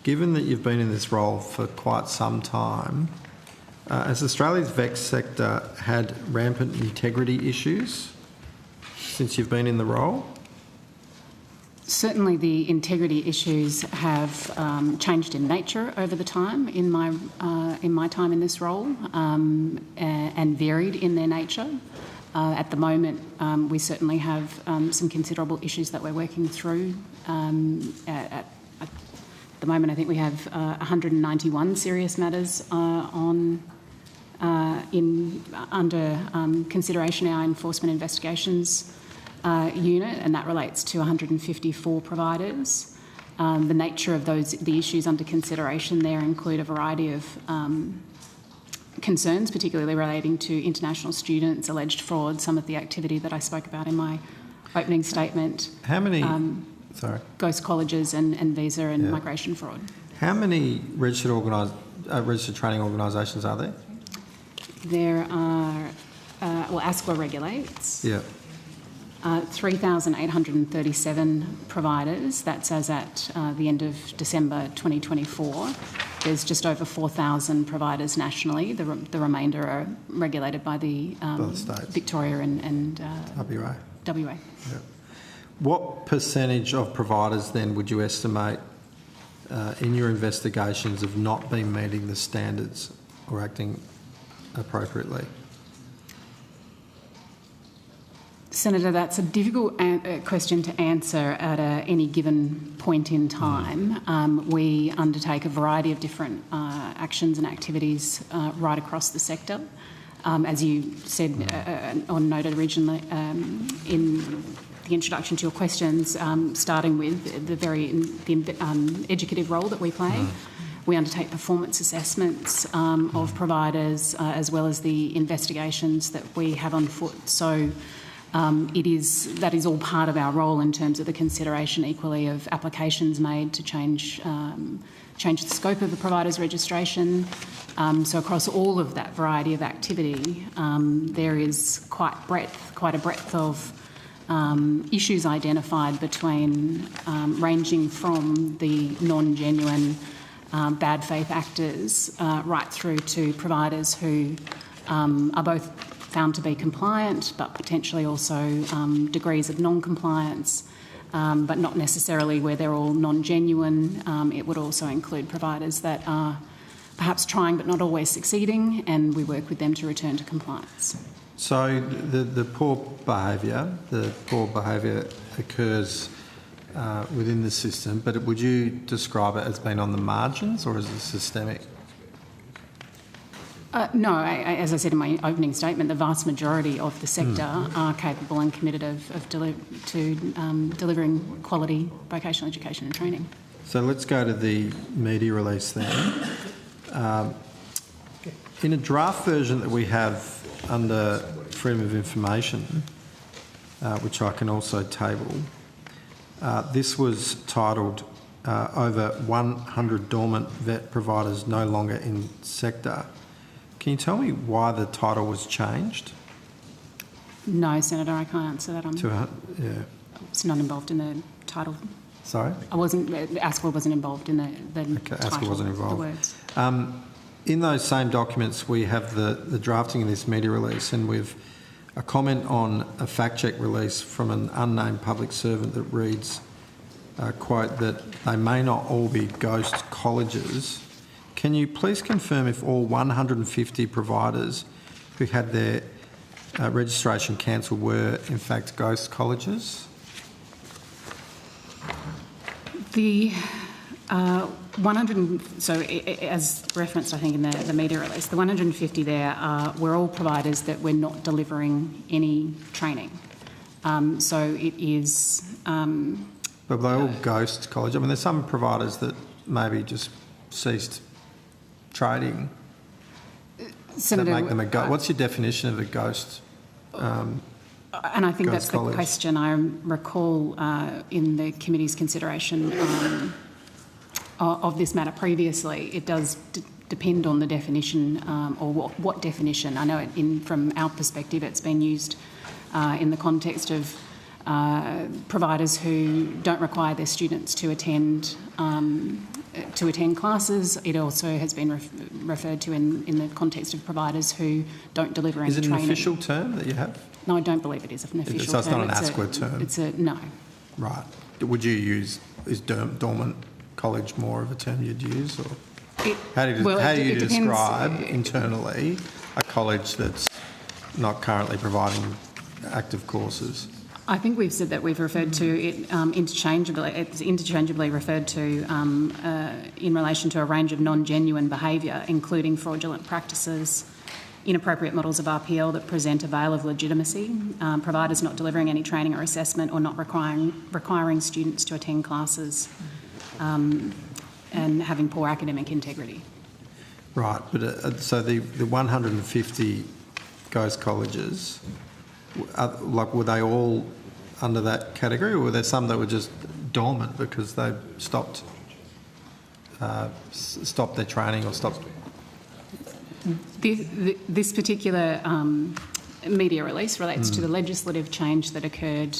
given that you've been in this role for quite some time, has Australia's VEX sector had rampant integrity issues since you've been in the role? Certainly the integrity issues have changed in nature over the time in my time in this role and varied in their nature. At the moment, we certainly have some considerable issues that we're working through. At the moment, I think we have 191 serious matters under consideration in our enforcement investigations unit, and that relates to 154 providers. The nature of the issues under consideration there include a variety of concerns, particularly relating to international students, alleged fraud, some of the activity that I spoke about in my opening statement. How many, ghost colleges and visa and migration fraud. How many registered training organisations are there? There are ASQA regulates. Yeah. 3,837 providers. That's as at the end of December 2024. There's just over 4,000 providers nationally. The remainder are regulated by the Victoria and WA. WA. Yeah. What percentage of providers then would you estimate in your investigations of not been meeting the standards or acting appropriately? Senator, that's a difficult question to answer at any given point in time. We undertake a variety of different actions and activities right across the sector. As you said or noted originally in the introduction to your questions, starting with the educative role that we play. We undertake performance assessments of providers as well as the investigations that we have on foot. So that is all part of our role in terms of the consideration equally of applications made to change the scope of the provider's registration. So across all of that variety of activity, there is quite a breadth of issues identified between ranging from the non-genuine bad faith actors right through to providers who are both found to be compliant but potentially also degrees of non-compliance, but not necessarily where they're all non-genuine. It would also include providers that are perhaps trying but not always succeeding, and we work with them to return to compliance. So the poor behaviour occurs within the system, but would you describe it as being on the margins or is it systemic? No, as I said in my opening statement, the vast majority of the sector are capable and committed of delivering quality vocational education and training. So let's go to the media release then. In a draft version that we have under Freedom of Information, which I can also table, this was titled over 100 dormant vet providers no longer in sector. Can you tell me why the title was changed? No, Senator, I can't answer that. I was not involved in the title. Sorry? ASQA wasn't involved in the title. ASQA wasn't involved. The words. In those same documents, we have the drafting of this media release, and we've a comment on a fact check release from an unnamed public servant that reads, quote, that they may not all be ghost colleges. Can you please confirm if all 150 providers who had their registration cancelled were in fact ghost colleges? The as referenced, I think, in the media release, the 150 there were all providers that were not delivering any training. So it is... but they're all ghost college. I mean, there's some providers that maybe just ceased trading Senator, that make them a ghost. What's your definition of a ghost? And I think that's the question. I recall in the committee's consideration of this matter previously, it does depend on the definition or what definition. I know from our perspective it's been used in the context of providers who don't require their students to attend classes. It also has been referred to in the context of providers who don't deliver any training. Is it an official term that you have? No, I don't believe it is an official term. So it's not an ASQA term? No. Right. Would you use, is dormant college more of a term you'd use? Or how do you describe internally a college that's not currently providing active courses? I think we've said that we've referred to it interchangeably. It's interchangeably referred to in relation to a range of non-genuine behaviour, including fraudulent practices, inappropriate models of RPL that present a veil of legitimacy, providers not delivering any training or assessment or not requiring students to attend classes, and having poor academic integrity. Right, but so the 150 ghost colleges, were they all under that category, or were there some that were just dormant because they stopped their training or stopped? This particular media release relates to the legislative change that occurred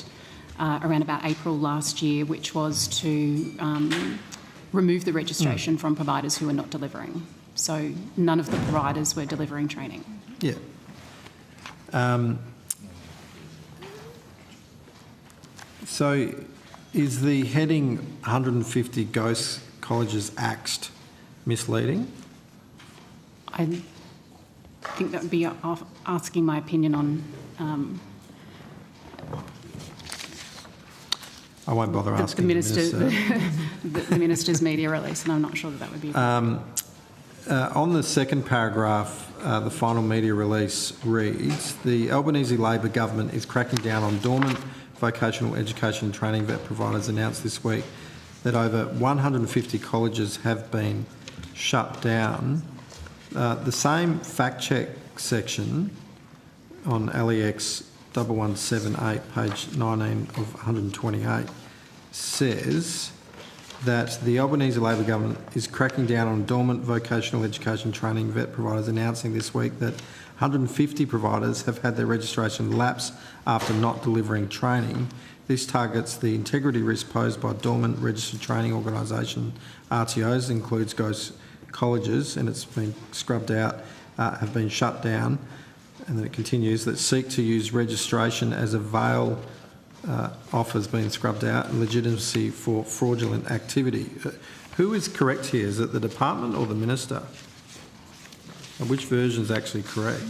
around about April last year, which was to remove the registration from providers who are not delivering. So none of the providers were delivering training. Yeah. So is the heading 150 Ghost Colleges axed misleading? I think that would be asking my opinion on I won't bother asking the minister. The minister's media release, and I'm not sure that would be. On the second paragraph, the final media release reads, the Albanese Labor government is cracking down on dormant vocational education and training vet providers. Announced this week that over 150 colleges have been shut down. The same fact check section on LEX 1178, page 19 of 128, says that the Albanese Labor government is cracking down on dormant vocational education training vet providers, announcing this week that 150 providers have had their registration lapse after not delivering training. This targets the integrity risk posed by dormant registered training organisation RTOs, includes ghost colleges, and it's been scrubbed out, have been shut down. And then it continues that seek to use registration as a veil offers being scrubbed out and legitimacy for fraudulent activity. Who is correct here? Is it the department or the minister? And which version is actually correct?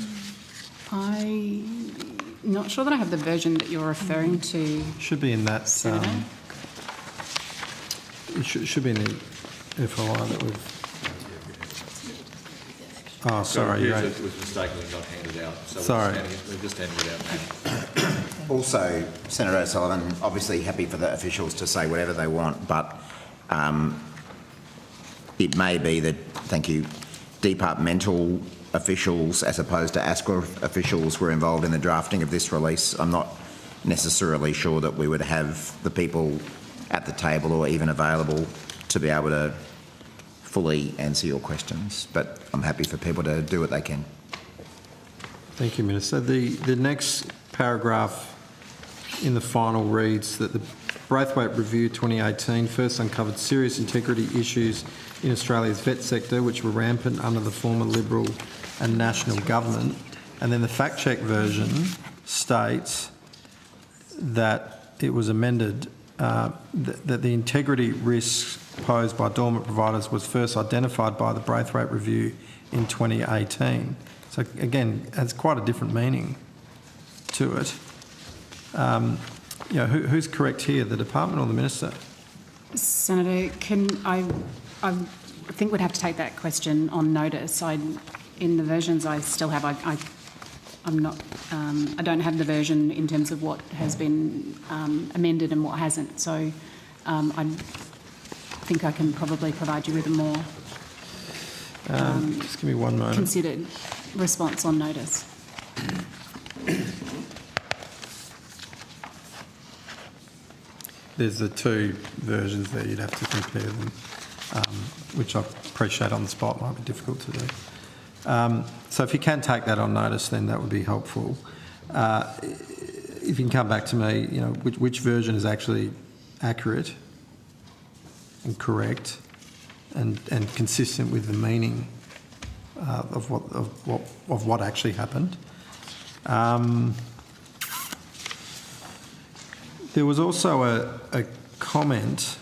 I'm not sure that I have the version that you're referring to. Should be in that. It should be in the FOI that we've. Oh, sorry. It was mistakenly not handed out. So sorry. We're just handing it out now. Also, Senator O'Sullivan, obviously happy for the officials to say whatever they want, but it may be that, thank you, departmental officials as opposed to ASQA officials were involved in the drafting of this release. I'm not necessarily sure that we would have the people at the table or even available to be able to fully answer your questions, but I'm happy for people to do what they can. Thank you, Minister. The next paragraph in the final reads that the Braithwaite Review 2018 first uncovered serious integrity issues in Australia's vet sector, which were rampant under the former Liberal and National government. And then the fact check version states that it was amended, that the integrity risks posed by dormant providers was first identified by the Braithwaite Review in 2018. So again, has quite a different meaning to it. Who's correct here, the department or the minister? Senator, I think we'd have to take that question on notice. In the versions I still have, I'm not. I don't have the version in terms of what has been amended and what hasn't. So I think I can probably provide you with a more just give me one moment. Considered response on notice. There's the two versions there, you'd have to compare them, which I appreciate on the spot might be difficult to do. So if you can take that on notice, then that would be helpful. If you can come back to me, which version is actually accurate and correct and consistent with the meaning of what actually happened. There was also a comment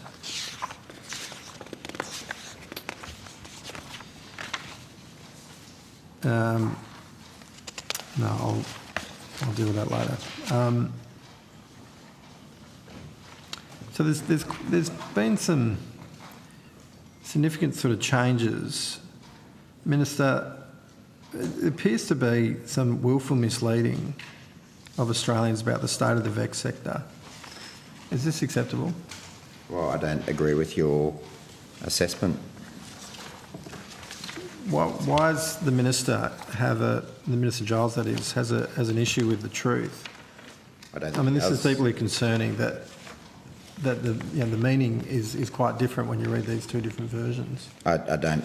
no, I'll deal with that later. So there's been some significant sort of changes. Minister, it appears to be some willful misleading of Australians about the state of the VEC sector. Is this acceptable? Well, I don't agree with your assessment. Why does the minister the Minister Giles, that is, has an issue with the truth? I mean, this is deeply concerning that the meaning is quite different when you read these two different versions. I don't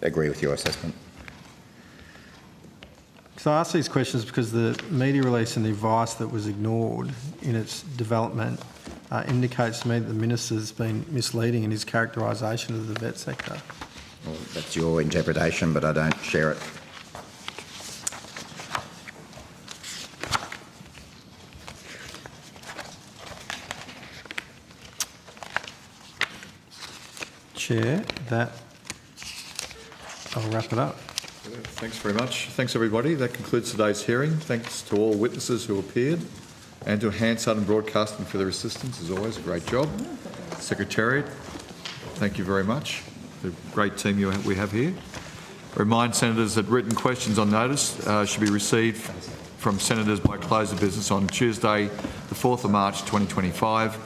agree with your assessment. So I ask these questions because the media release and the advice that was ignored in its development indicates to me that the minister's been misleading in his characterisation of the vet sector. Well, that's your interpretation, but I don't share it. Chair, I'll wrap it up. Thanks very much. Thanks, everybody. That concludes today's hearing. Thanks to all witnesses who appeared and to Hansard and Broadcasting for their assistance, as always. A great job. Secretariat, thank you very much. The great team we have here. I remind senators that written questions on notice should be received from senators by close of business on Tuesday, the 4th of March 2025.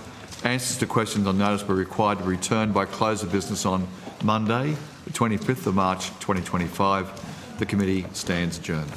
Answers to questions on notice were required to be returned by close of business on Monday, the 25th of March 2025. The committee stands adjourned.